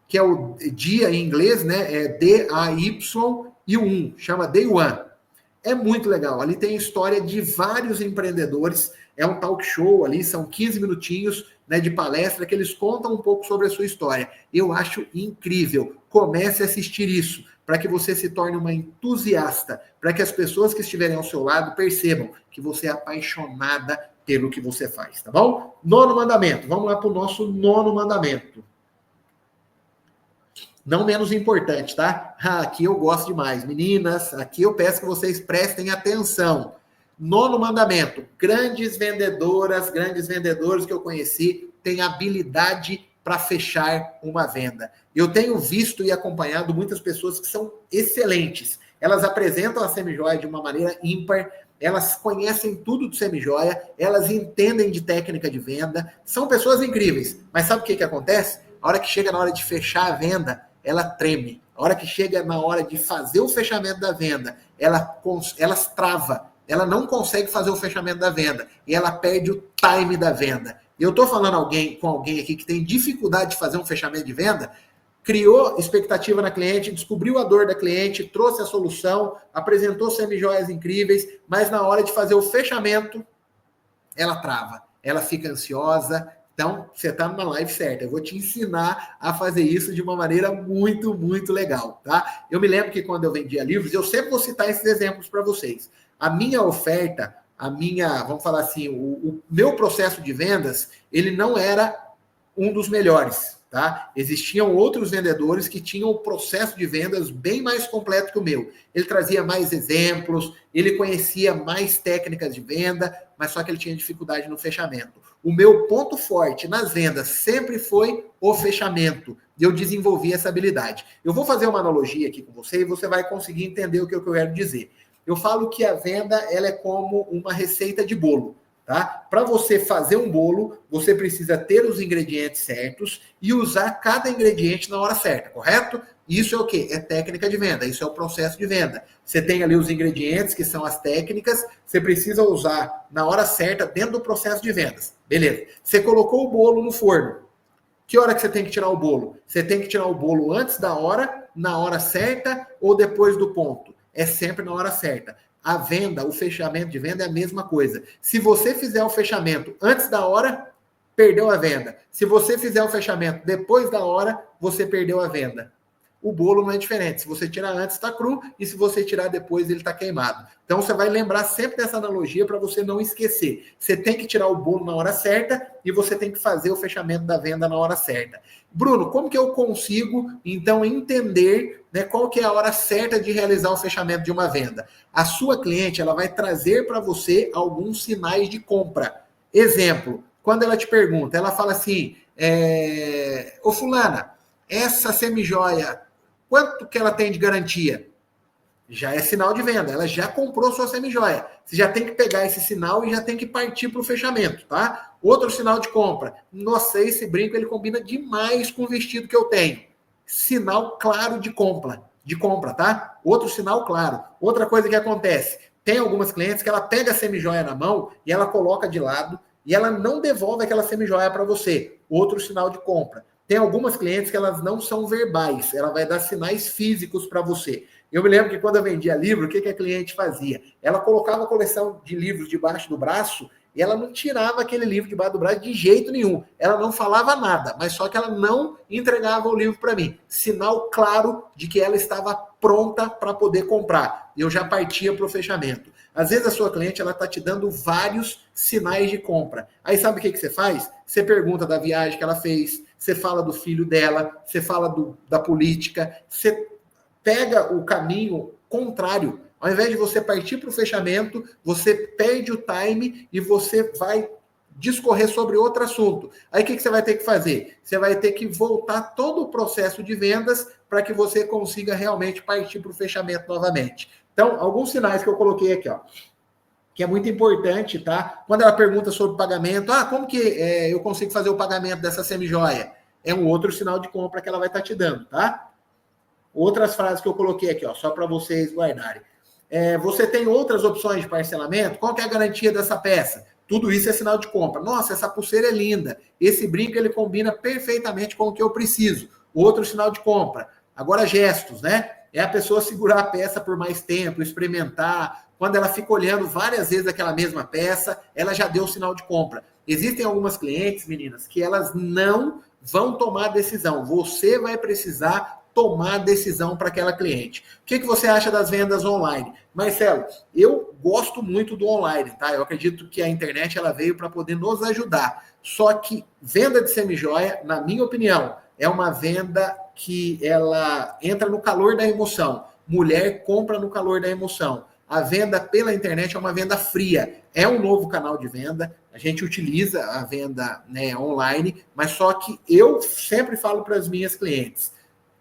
que é o dia em inglês, né? É D-A-Y e o 1. Chama Day One. É muito legal. Ali tem história de vários empreendedores. É um talk show ali, são 15 minutinhos, né, de palestra que eles contam um pouco sobre a sua história. Eu acho incrível. Comece a assistir isso para que você se torne uma entusiasta, para que as pessoas que estiverem ao seu lado percebam que você é apaixonada pelo que você faz, tá bom? 9º mandamento. Vamos lá para o nosso 9º mandamento. Não menos importante, tá? Aqui eu gosto demais. Meninas, aqui eu peço que vocês prestem atenção. 9º mandamento. Grandes vendedoras, grandes vendedores que eu conheci têm habilidade para fechar uma venda. Eu tenho visto e acompanhado muitas pessoas que são excelentes. Elas apresentam a semijoia de uma maneira ímpar, elas conhecem tudo de semijoia, elas entendem de técnica de venda, são pessoas incríveis. Mas sabe o que acontece? A hora que chega na hora de fechar a venda, ela treme. A hora que chega na hora de fazer o fechamento da venda, ela trava. Ela não consegue fazer o fechamento da venda. E ela perde o time da venda. Eu estou falando com alguém aqui que tem dificuldade de fazer um fechamento de venda, criou expectativa na cliente, descobriu a dor da cliente, trouxe a solução, apresentou semijoias incríveis, mas na hora de fazer o fechamento, ela trava. Ela fica ansiosa. Então, você está numa live certa. Eu vou te ensinar a fazer isso de uma maneira muito, muito legal, tá? Eu me lembro que quando eu vendia livros, eu sempre vou citar esses exemplos para vocês. A minha oferta, vamos falar assim, o meu processo de vendas, ele não era um dos melhores, tá? Existiam outros vendedores que tinham o processo de vendas bem mais completo que o meu. Ele trazia mais exemplos, ele conhecia mais técnicas de venda, mas só que ele tinha dificuldade no fechamento. O meu ponto forte nas vendas sempre foi o fechamento. E eu desenvolvi essa habilidade. Eu vou fazer uma analogia aqui com você e você vai conseguir entender o que eu quero dizer. Eu falo que a venda ela é como uma receita de bolo. tá? Para você fazer um bolo, você precisa ter os ingredientes certos e usar cada ingrediente na hora certa, correto? Isso é o quê? É técnica de venda, isso é o processo de venda. Você tem ali os ingredientes, que são as técnicas, você precisa usar na hora certa dentro do processo de vendas. Beleza. Você colocou o bolo no forno. Que hora que você tem que tirar o bolo? Você tem que tirar o bolo antes da hora, na hora certa ou depois do ponto? É sempre na hora certa. A venda, o fechamento de venda é a mesma coisa. Se você fizer o fechamento antes da hora, perdeu a venda. Se você fizer o fechamento depois da hora, você perdeu a venda. O bolo não é diferente. Se você tirar antes, está cru, e se você tirar depois, ele está queimado. Então, você vai lembrar sempre dessa analogia para você não esquecer. Você tem que tirar o bolo na hora certa e você tem que fazer o fechamento da venda na hora certa. Bruno, como que eu consigo, então, entender, né, qual que é a hora certa de realizar o fechamento de uma venda? A sua cliente, ela vai trazer para você alguns sinais de compra. Exemplo, quando ela te pergunta, ela fala assim, ô fulana, essa semijoia, quanto que ela tem de garantia? Já é sinal de venda, ela já comprou sua semijoia. Você já tem que pegar esse sinal e já tem que partir para o fechamento, tá? Outro sinal de compra. Nossa, esse brinco ele combina demais com o vestido que eu tenho. Sinal claro de compra, tá? Outro sinal claro. Outra coisa que acontece, tem algumas clientes que ela pega a semijoia na mão e ela coloca de lado e ela não devolve aquela semijoia para você. Outro sinal de compra. Tem algumas clientes que elas não são verbais, ela vai dar sinais físicos para você. Eu me lembro que quando eu vendia livro, o que a cliente fazia? Ela colocava a coleção de livros debaixo do braço e ela não tirava aquele livro debaixo do braço de jeito nenhum. Ela não falava nada, mas só que ela não entregava o livro para mim. Sinal claro de que ela estava pronta para poder comprar. Eu já partia para o fechamento. Às vezes a sua cliente ela está te dando vários sinais de compra. Aí sabe o que você faz? Você pergunta da viagem que ela fez, você fala do filho dela, você fala da política, você pega o caminho contrário. Ao invés de você partir para o fechamento, você perde o time e você vai discorrer sobre outro assunto. Aí o que você vai ter que fazer? Você vai ter que voltar todo o processo de vendas para que você consiga realmente partir para o fechamento novamente. Então, alguns sinais que eu coloquei aqui, ó, que é muito importante, tá? Quando ela pergunta sobre pagamento, como que eu consigo fazer o pagamento dessa semijoia? É um outro sinal de compra que ela vai estar te dando, tá? Outras frases que eu coloquei aqui, ó, só para vocês guardarem. Você tem outras opções de parcelamento? Qual que é a garantia dessa peça? Tudo isso é sinal de compra. Nossa, essa pulseira é linda. Esse brinco, ele combina perfeitamente com o que eu preciso. Outro sinal de compra. Agora, gestos, né? É a pessoa segurar a peça por mais tempo, experimentar. Quando ela fica olhando várias vezes aquela mesma peça, ela já deu o sinal de compra. Existem algumas clientes, meninas, que elas não vão tomar decisão. Você vai precisar tomar decisão para aquela cliente. O que você acha das vendas online? Marcelo, eu gosto muito do online, tá? Eu acredito que a internet ela veio para poder nos ajudar. Só que venda de semijoia, na minha opinião, é uma venda que ela entra no calor da emoção. Mulher compra no calor da emoção. A venda pela internet é uma venda fria. É um novo canal de venda. A gente utiliza a venda, né, online, mas só que eu sempre falo para as minhas clientes,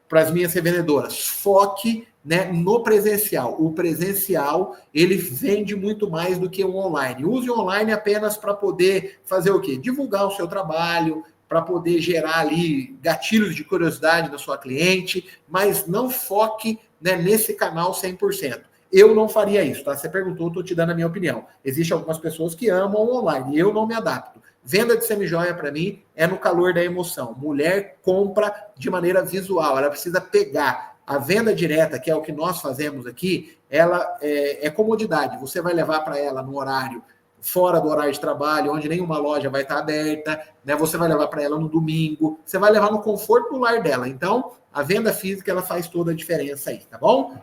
para as minhas revendedoras, foque, né, no presencial. O presencial, ele vende muito mais do que o online. Use o online apenas para poder fazer o quê? Divulgar o seu trabalho, para poder gerar ali gatilhos de curiosidade da sua cliente, mas não foque, né, nesse canal 100%. Eu não faria isso, tá? Você perguntou, estou te dando a minha opinião. Existem algumas pessoas que amam o online, eu não me adapto. Venda de semijoia, para mim, é no calor da emoção. Mulher compra de maneira visual, ela precisa pegar. A venda direta, que é o que nós fazemos aqui, ela é comodidade. Você vai levar para ela no horário fora do horário de trabalho, onde nenhuma loja vai estar aberta, né? Você vai levar para ela no domingo, você vai levar no conforto do lar dela. Então, a venda física, ela faz toda a diferença aí, tá bom?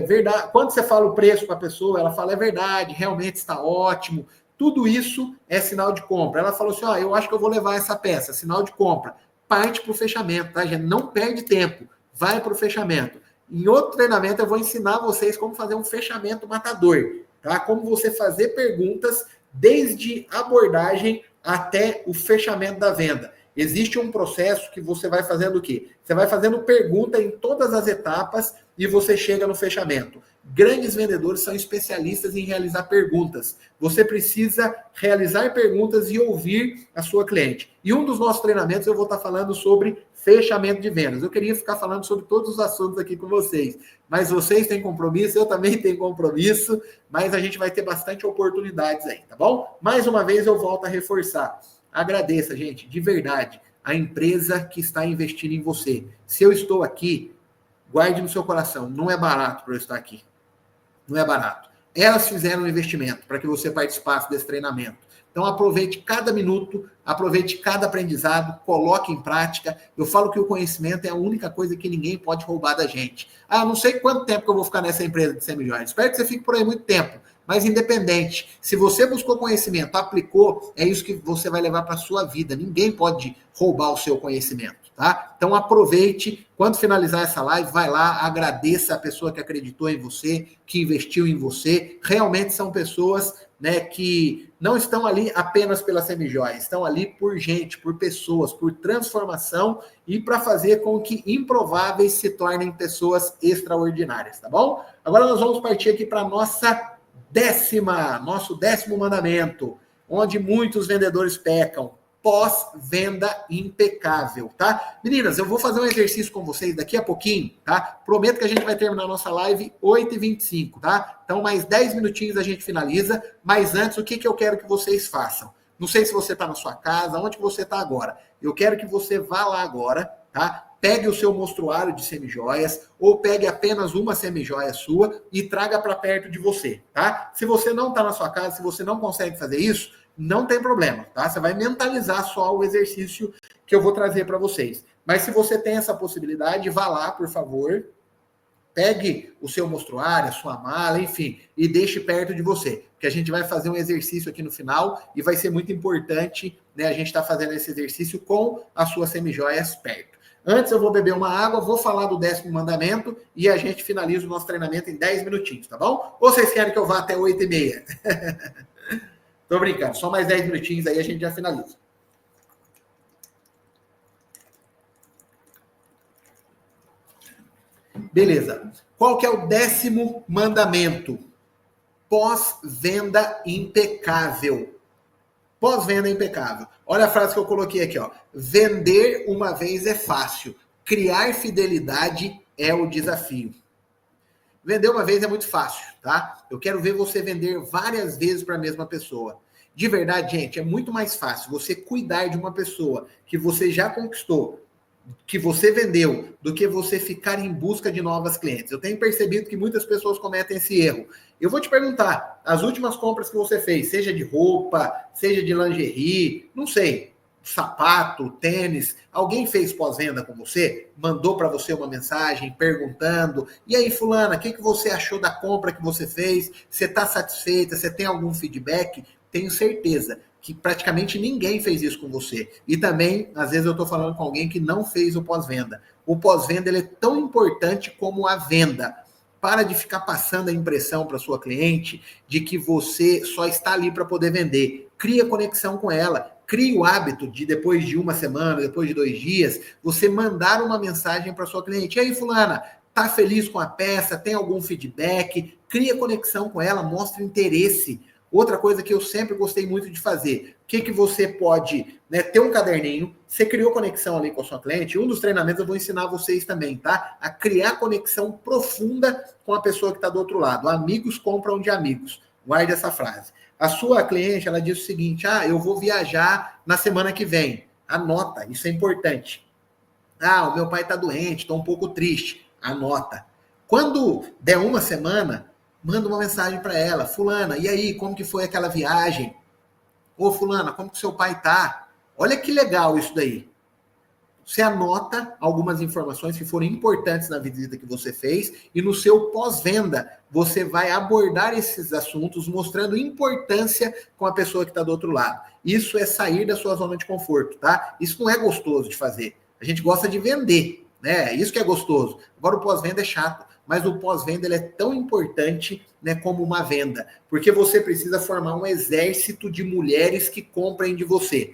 Verdade. Quando você fala o preço para a pessoa, ela fala, é verdade, realmente está ótimo. Tudo isso é sinal de compra. Ela falou assim, eu acho que eu vou levar essa peça, sinal de compra. Parte para o fechamento, tá, gente? Não perde tempo, vai para o fechamento. Em outro treinamento, eu vou ensinar vocês como fazer um fechamento matador, tá? Como você fazer perguntas desde a abordagem até o fechamento da venda. Existe um processo que você vai fazendo o quê? Você vai fazendo pergunta em todas as etapas e você chega no fechamento. Grandes vendedores são especialistas em realizar perguntas. Você precisa realizar perguntas e ouvir a sua cliente. E um dos nossos treinamentos eu vou estar falando sobre fechamento de vendas. Eu queria ficar falando sobre todos os assuntos aqui com vocês, mas vocês têm compromisso, eu também tenho compromisso, mas a gente vai ter bastante oportunidades aí, tá bom? Mais uma vez eu volto a reforçar. Agradeça, gente, de verdade, a empresa que está investindo em você. Se eu estou aqui, guarde no seu coração, não é barato para eu estar aqui. Não é barato. Elas fizeram um investimento para que você participasse desse treinamento. Então, aproveite cada minuto, aproveite cada aprendizado, coloque em prática. Eu falo que o conhecimento é a única coisa que ninguém pode roubar da gente. Ah, não sei quanto tempo que eu vou ficar nessa empresa de 100 milhões. Espero que você fique por aí muito tempo. Mas independente, se você buscou conhecimento, aplicou, é isso que você vai levar para a sua vida. Ninguém pode roubar o seu conhecimento, tá? Então aproveite, quando finalizar essa live, vai lá, agradeça a pessoa que acreditou em você, que investiu em você. Realmente são pessoas, né, que não estão ali apenas pelas semijoias, estão ali por gente, por pessoas, por transformação e para fazer com que improváveis se tornem pessoas extraordinárias, tá bom? Agora nós vamos partir aqui para nosso décimo mandamento, onde muitos vendedores pecam. Pós-venda impecável, tá? Meninas, eu vou fazer um exercício com vocês daqui a pouquinho, tá? Prometo que a gente vai terminar a nossa live 8h25, tá? Então, mais 10 minutinhos a gente finaliza, mas antes, o que eu quero que vocês façam? Não sei se você está na sua casa, onde você está agora. Eu quero que você vá lá agora, tá? Pegue o seu mostruário de semijoias ou pegue apenas uma semijoia sua e traga para perto de você, tá? Se você não está na sua casa, se você não consegue fazer isso, não tem problema, tá? Você vai mentalizar só o exercício que eu vou trazer para vocês. Mas se você tem essa possibilidade, vá lá, por favor, pegue o seu mostruário, a sua mala, enfim, e deixe perto de você, porque a gente vai fazer um exercício aqui no final e vai ser muito importante, né, a gente estar fazendo esse exercício com as suas semijoias perto. Antes eu vou beber uma água, vou falar do 10º mandamento e a gente finaliza o nosso treinamento em 10 minutinhos, tá bom? Ou vocês querem que eu vá até 8h30? Tô brincando, só mais 10 minutinhos aí a gente já finaliza. Beleza. Qual que é o 10º mandamento? Pós-venda impecável. Pós-venda impecável. Olha a frase que eu coloquei aqui, ó. Vender uma vez é fácil. Criar fidelidade é o desafio. Vender uma vez é muito fácil, tá? Eu quero ver você vender várias vezes para a mesma pessoa. De verdade, gente, é muito mais fácil você cuidar de uma pessoa que você já conquistou, que você vendeu, do que você ficar em busca de novas clientes. Eu tenho percebido que muitas pessoas cometem esse erro. Eu vou te perguntar, as últimas compras que você fez, seja de roupa, seja de lingerie, não sei, sapato, tênis, alguém fez pós-venda com você? Mandou para você uma mensagem perguntando, e aí fulana, o que você achou da compra que você fez? Você está satisfeita? Você tem algum feedback? Tenho certeza que praticamente ninguém fez isso com você. E também, às vezes eu estou falando com alguém que não fez o pós-venda. O pós-venda ele é tão importante como a venda. Para de ficar passando a impressão para sua cliente de que você só está ali para poder vender. Cria conexão com ela. Crie o hábito de, depois de uma semana, depois de 2 dias, você mandar uma mensagem para sua cliente. E aí, fulana, tá feliz com a peça? Tem algum feedback? Cria conexão com ela, mostre interesse. Outra coisa que eu sempre gostei muito de fazer, o que você pode, né, ter um caderninho, você criou conexão ali com a sua cliente, um dos treinamentos eu vou ensinar vocês também, tá? A criar conexão profunda com a pessoa que está do outro lado. Amigos compram de amigos. Guarde essa frase. A sua cliente, ela diz o seguinte, eu vou viajar na semana que vem. Anota, isso é importante. O meu pai está doente, estou um pouco triste. Anota. Quando der uma semana, manda uma mensagem para ela. Fulana, e aí, como que foi aquela viagem? Ô, fulana, como que seu pai tá? Olha que legal isso daí. Você anota algumas informações que foram importantes na visita que você fez e no seu pós-venda você vai abordar esses assuntos mostrando importância com a pessoa que está do outro lado. Isso é sair da sua zona de conforto, tá? Isso não é gostoso de fazer. A gente gosta de vender, né? Isso que é gostoso. Agora o pós-venda é chato, mas o pós-venda ele é tão importante, né, como uma venda, porque você precisa formar um exército de mulheres que comprem de você.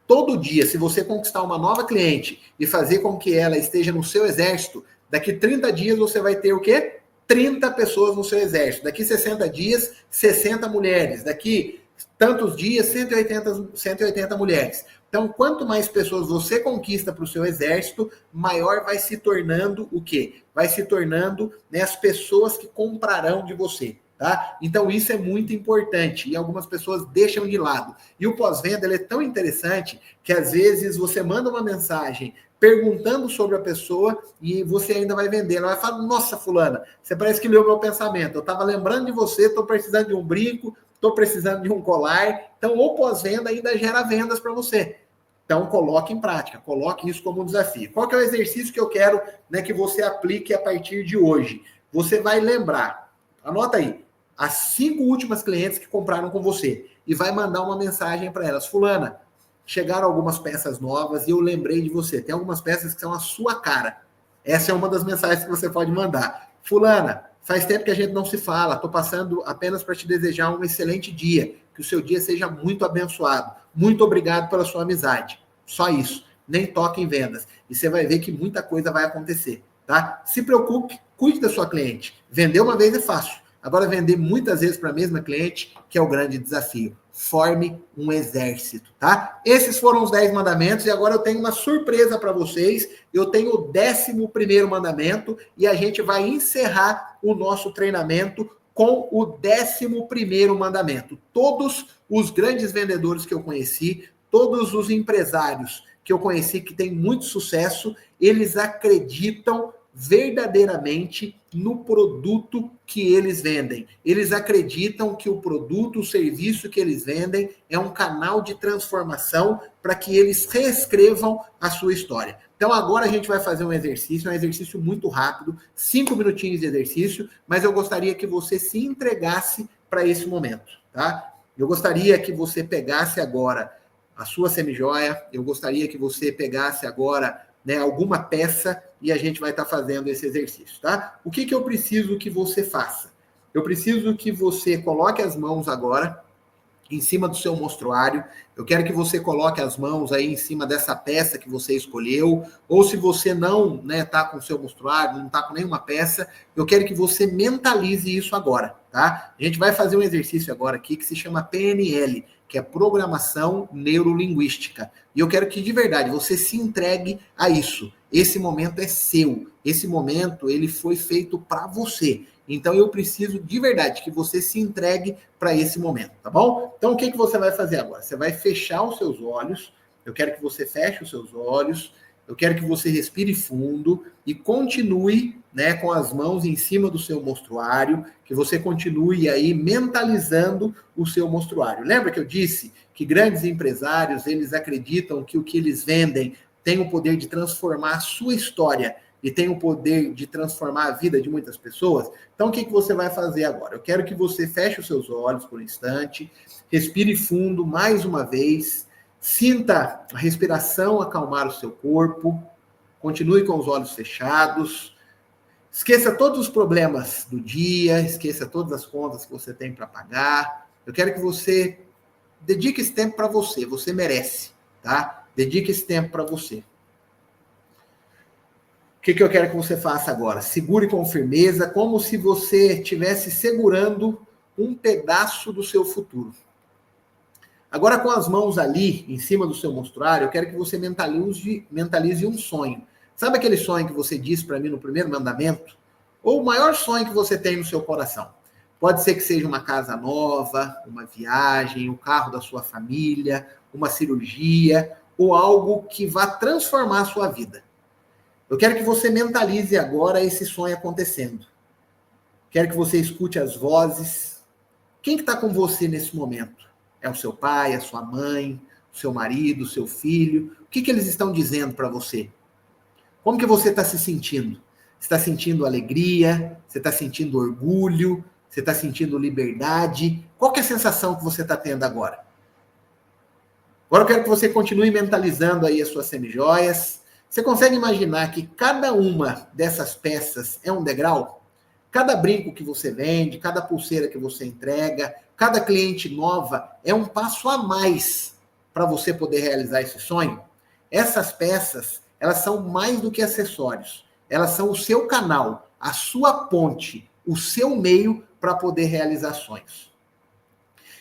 Todo dia, se você conquistar uma nova cliente e fazer com que ela esteja no seu exército, daqui 30 dias você vai ter o quê? 30 pessoas no seu exército. Daqui 60 dias, 60 mulheres. Daqui tantos dias, 180 mulheres. Então, quanto mais pessoas você conquista para o seu exército, maior vai se tornando o quê? Vai se tornando, né, as pessoas que comprarão de você. Tá? Então isso é muito importante e algumas pessoas deixam de lado. E o pós-venda ele é tão interessante que às vezes você manda uma mensagem perguntando sobre a pessoa e você ainda vai vender. Ela vai falar, nossa, fulana, você parece que leu meu pensamento. Eu estava lembrando de você, estou precisando de um brinco, estou precisando de um colar. Então o pós-venda ainda gera vendas para você. Então coloque em prática, coloque isso como um desafio. Qual que é o exercício que eu quero, né, que você aplique a partir de hoje? Você vai lembrar, anota aí, as 5 últimas clientes que compraram com você e vai mandar uma mensagem para elas. Fulana, chegaram algumas peças novas e eu lembrei de você. Tem algumas peças que são a sua cara. Essa é uma das mensagens que você pode mandar. Fulana, faz tempo que a gente não se fala. Estou passando apenas para te desejar um excelente dia. Que o seu dia seja muito abençoado. Muito obrigado pela sua amizade. Só isso. Nem toque em vendas. E você vai ver que muita coisa vai acontecer. Tá? Se preocupe, cuide da sua cliente. Vender uma vez é fácil. Agora, vender muitas vezes para a mesma cliente, que é o grande desafio. Forme um exército, tá? Esses foram os 10 mandamentos e agora eu tenho uma surpresa para vocês. Eu tenho o 11º mandamento e a gente vai encerrar o nosso treinamento com o 11º mandamento. Todos os grandes vendedores que eu conheci, todos os empresários que eu conheci que têm muito sucesso, eles acreditam verdadeiramente no produto que eles vendem. Eles acreditam que o produto, o serviço que eles vendem é um canal de transformação para que eles reescrevam a sua história. Então agora a gente vai fazer um exercício muito rápido, 5 minutinhos de exercício, mas eu gostaria que você se entregasse para esse momento, tá? Eu gostaria que você pegasse agora a sua semijoia, eu gostaria que você pegasse agora, né, alguma peça e a gente vai estar fazendo esse exercício, tá? O que eu preciso que você faça? Eu preciso que você coloque as mãos agora em cima do seu mostruário. Eu quero que você coloque as mãos aí em cima dessa peça que você escolheu, ou se você não, né, tá com o seu mostruário, não tá com nenhuma peça, eu quero que você mentalize isso agora, tá? A gente vai fazer um exercício agora aqui que se chama PNL, que é Programação Neurolinguística. E eu quero que, de verdade, você se entregue a isso. Esse momento é seu. Esse momento, ele foi feito para você. Então, eu preciso, de verdade, que você se entregue para esse momento, tá bom? Então, o que você vai fazer agora? Você vai fechar os seus olhos. Eu quero que você feche os seus olhos. Eu quero que você respire fundo e continue, né, com as mãos em cima do seu mostruário, que você continue aí mentalizando o seu mostruário. Lembra que eu disse que grandes empresários, eles acreditam que o que eles vendem tem o poder de transformar a sua história e tem o poder de transformar a vida de muitas pessoas? Então, o que você vai fazer agora? Eu quero que você feche os seus olhos por um instante, respire fundo mais uma vez, sinta a respiração acalmar o seu corpo, continue com os olhos fechados, esqueça todos os problemas do dia, esqueça todas as contas que você tem para pagar. Eu quero que você dedique esse tempo para você, você merece, tá? Dedique esse tempo para você. O que eu quero que você faça agora? Segure com firmeza, como se você estivesse segurando um pedaço do seu futuro. Agora, com as mãos ali, em cima do seu mostruário, eu quero que você mentalize um sonho. Sabe aquele sonho que você disse para mim no primeiro mandamento? Ou o maior sonho que você tem no seu coração? Pode ser que seja uma casa nova, uma viagem, o carro da sua família, uma cirurgia, ou algo que vá transformar a sua vida. Eu quero que você mentalize agora esse sonho acontecendo. Quero que você escute as vozes. Quem que está com você nesse momento? É o seu pai, a sua mãe, o seu marido, o seu filho? O que eles estão dizendo para você? Como que você está se sentindo? Você está sentindo alegria? Você está sentindo orgulho? Você está sentindo liberdade? Qual que é a sensação que você está tendo agora? Agora eu quero que você continue mentalizando aí as suas semijoias. Você consegue imaginar que cada uma dessas peças é um degrau? Cada brinco que você vende, cada pulseira que você entrega, cada cliente nova é um passo a mais para você poder realizar esse sonho. Essas peças, elas são mais do que acessórios. Elas são o seu canal, a sua ponte, o seu meio para poder realizar sonhos.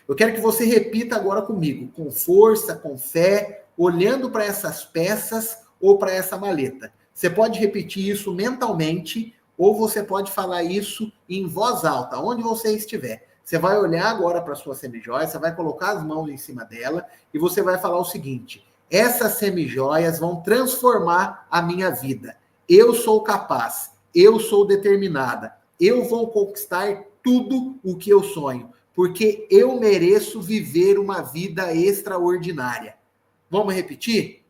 Eu quero que você repita agora comigo, com força, com fé, olhando para essas peças ou para essa maleta. Você pode repetir isso mentalmente ou você pode falar isso em voz alta, onde você estiver. Você vai olhar agora para a sua semijoia, você vai colocar as mãos em cima dela e você vai falar o seguinte: essas semijoias vão transformar a minha vida. Eu sou capaz, eu sou determinada, eu vou conquistar tudo o que eu sonho, porque eu mereço viver uma vida extraordinária. Vamos repetir?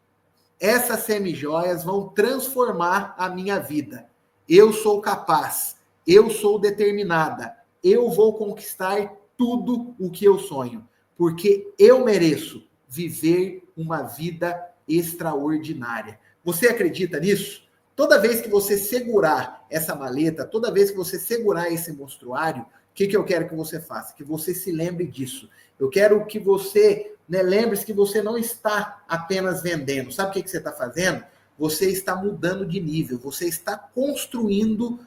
Essas semijoias vão transformar a minha vida. Eu sou capaz, eu sou determinada, eu vou conquistar tudo o que eu sonho, porque eu mereço viver uma vida extraordinária. Você acredita nisso? Toda vez que você segurar essa maleta, toda vez que você segurar esse monstruário, o que eu quero que você faça? Que você se lembre disso. Eu quero que você lembre-se que você não está apenas vendendo. Sabe o que você está fazendo? Você está mudando de nível. Você está construindo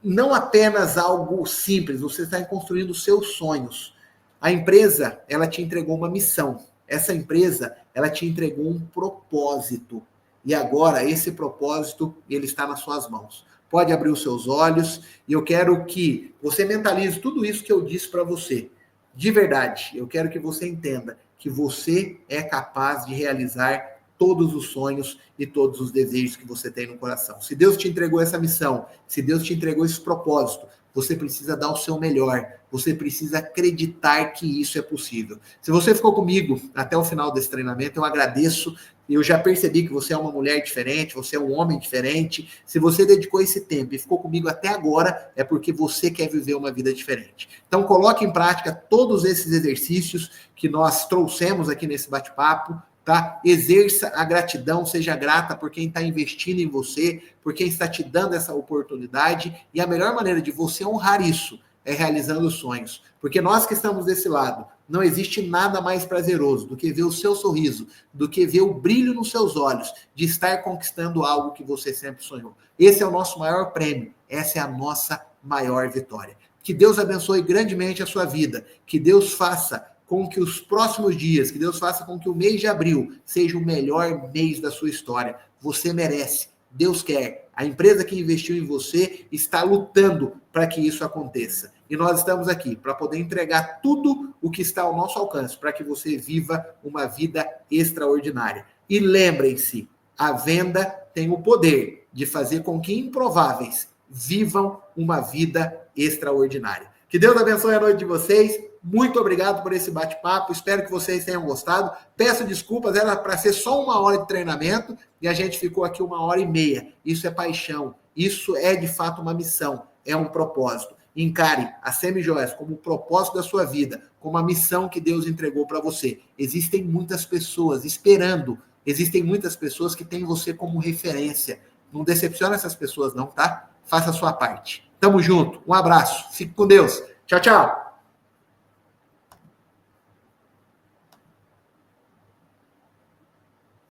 não apenas algo simples, você está construindo os seus sonhos. A empresa, ela te entregou uma missão. Essa empresa, ela te entregou um propósito. E agora, esse propósito, ele está nas suas mãos. Pode abrir os seus olhos e eu quero que você mentalize tudo isso que eu disse para você. De verdade, eu quero que você entenda que você é capaz de realizar todos os sonhos e todos os desejos que você tem no coração. Se Deus te entregou essa missão, se Deus te entregou esse propósito, você precisa dar o seu melhor, você precisa acreditar que isso é possível. Se você ficou comigo até o final desse treinamento, eu agradeço. Eu já percebi que você é uma mulher diferente, você é um homem diferente. Se você dedicou esse tempo e ficou comigo até agora, é porque você quer viver uma vida diferente. Então, coloque em prática todos esses exercícios que nós trouxemos aqui nesse bate-papo, tá? Exerça a gratidão, seja grata por quem está investindo em você, por quem está te dando essa oportunidade. E a melhor maneira de você honrar isso é realizando sonhos. Porque nós que estamos desse lado, não existe nada mais prazeroso do que ver o seu sorriso, do que ver o brilho nos seus olhos, de estar conquistando algo que você sempre sonhou. Esse é o nosso maior prêmio, essa é a nossa maior vitória. Que Deus abençoe grandemente a sua vida, que Deus faça com que os próximos dias, que Deus faça com que o mês de abril seja o melhor mês da sua história. Você merece, Deus quer. A empresa que investiu em você está lutando para que isso aconteça. E nós estamos aqui para poder entregar tudo o que está ao nosso alcance, para que você viva uma vida extraordinária. E lembrem-se, a venda tem o poder de fazer com que improváveis vivam uma vida extraordinária. Que Deus abençoe a noite de vocês. Muito obrigado por esse bate-papo. Espero que vocês tenham gostado. Peço desculpas, era para ser só 1 hora de treinamento e a gente ficou aqui 1h30. Isso é paixão. Isso é, de fato, uma missão. É um propósito. Encare as semijoias como o propósito da sua vida, como a missão que Deus entregou para você. Existem muitas pessoas esperando. Existem muitas pessoas que têm você como referência. Não decepciona essas pessoas não, tá? Faça a sua parte. Tamo junto. Um abraço. Fique com Deus. Tchau, tchau.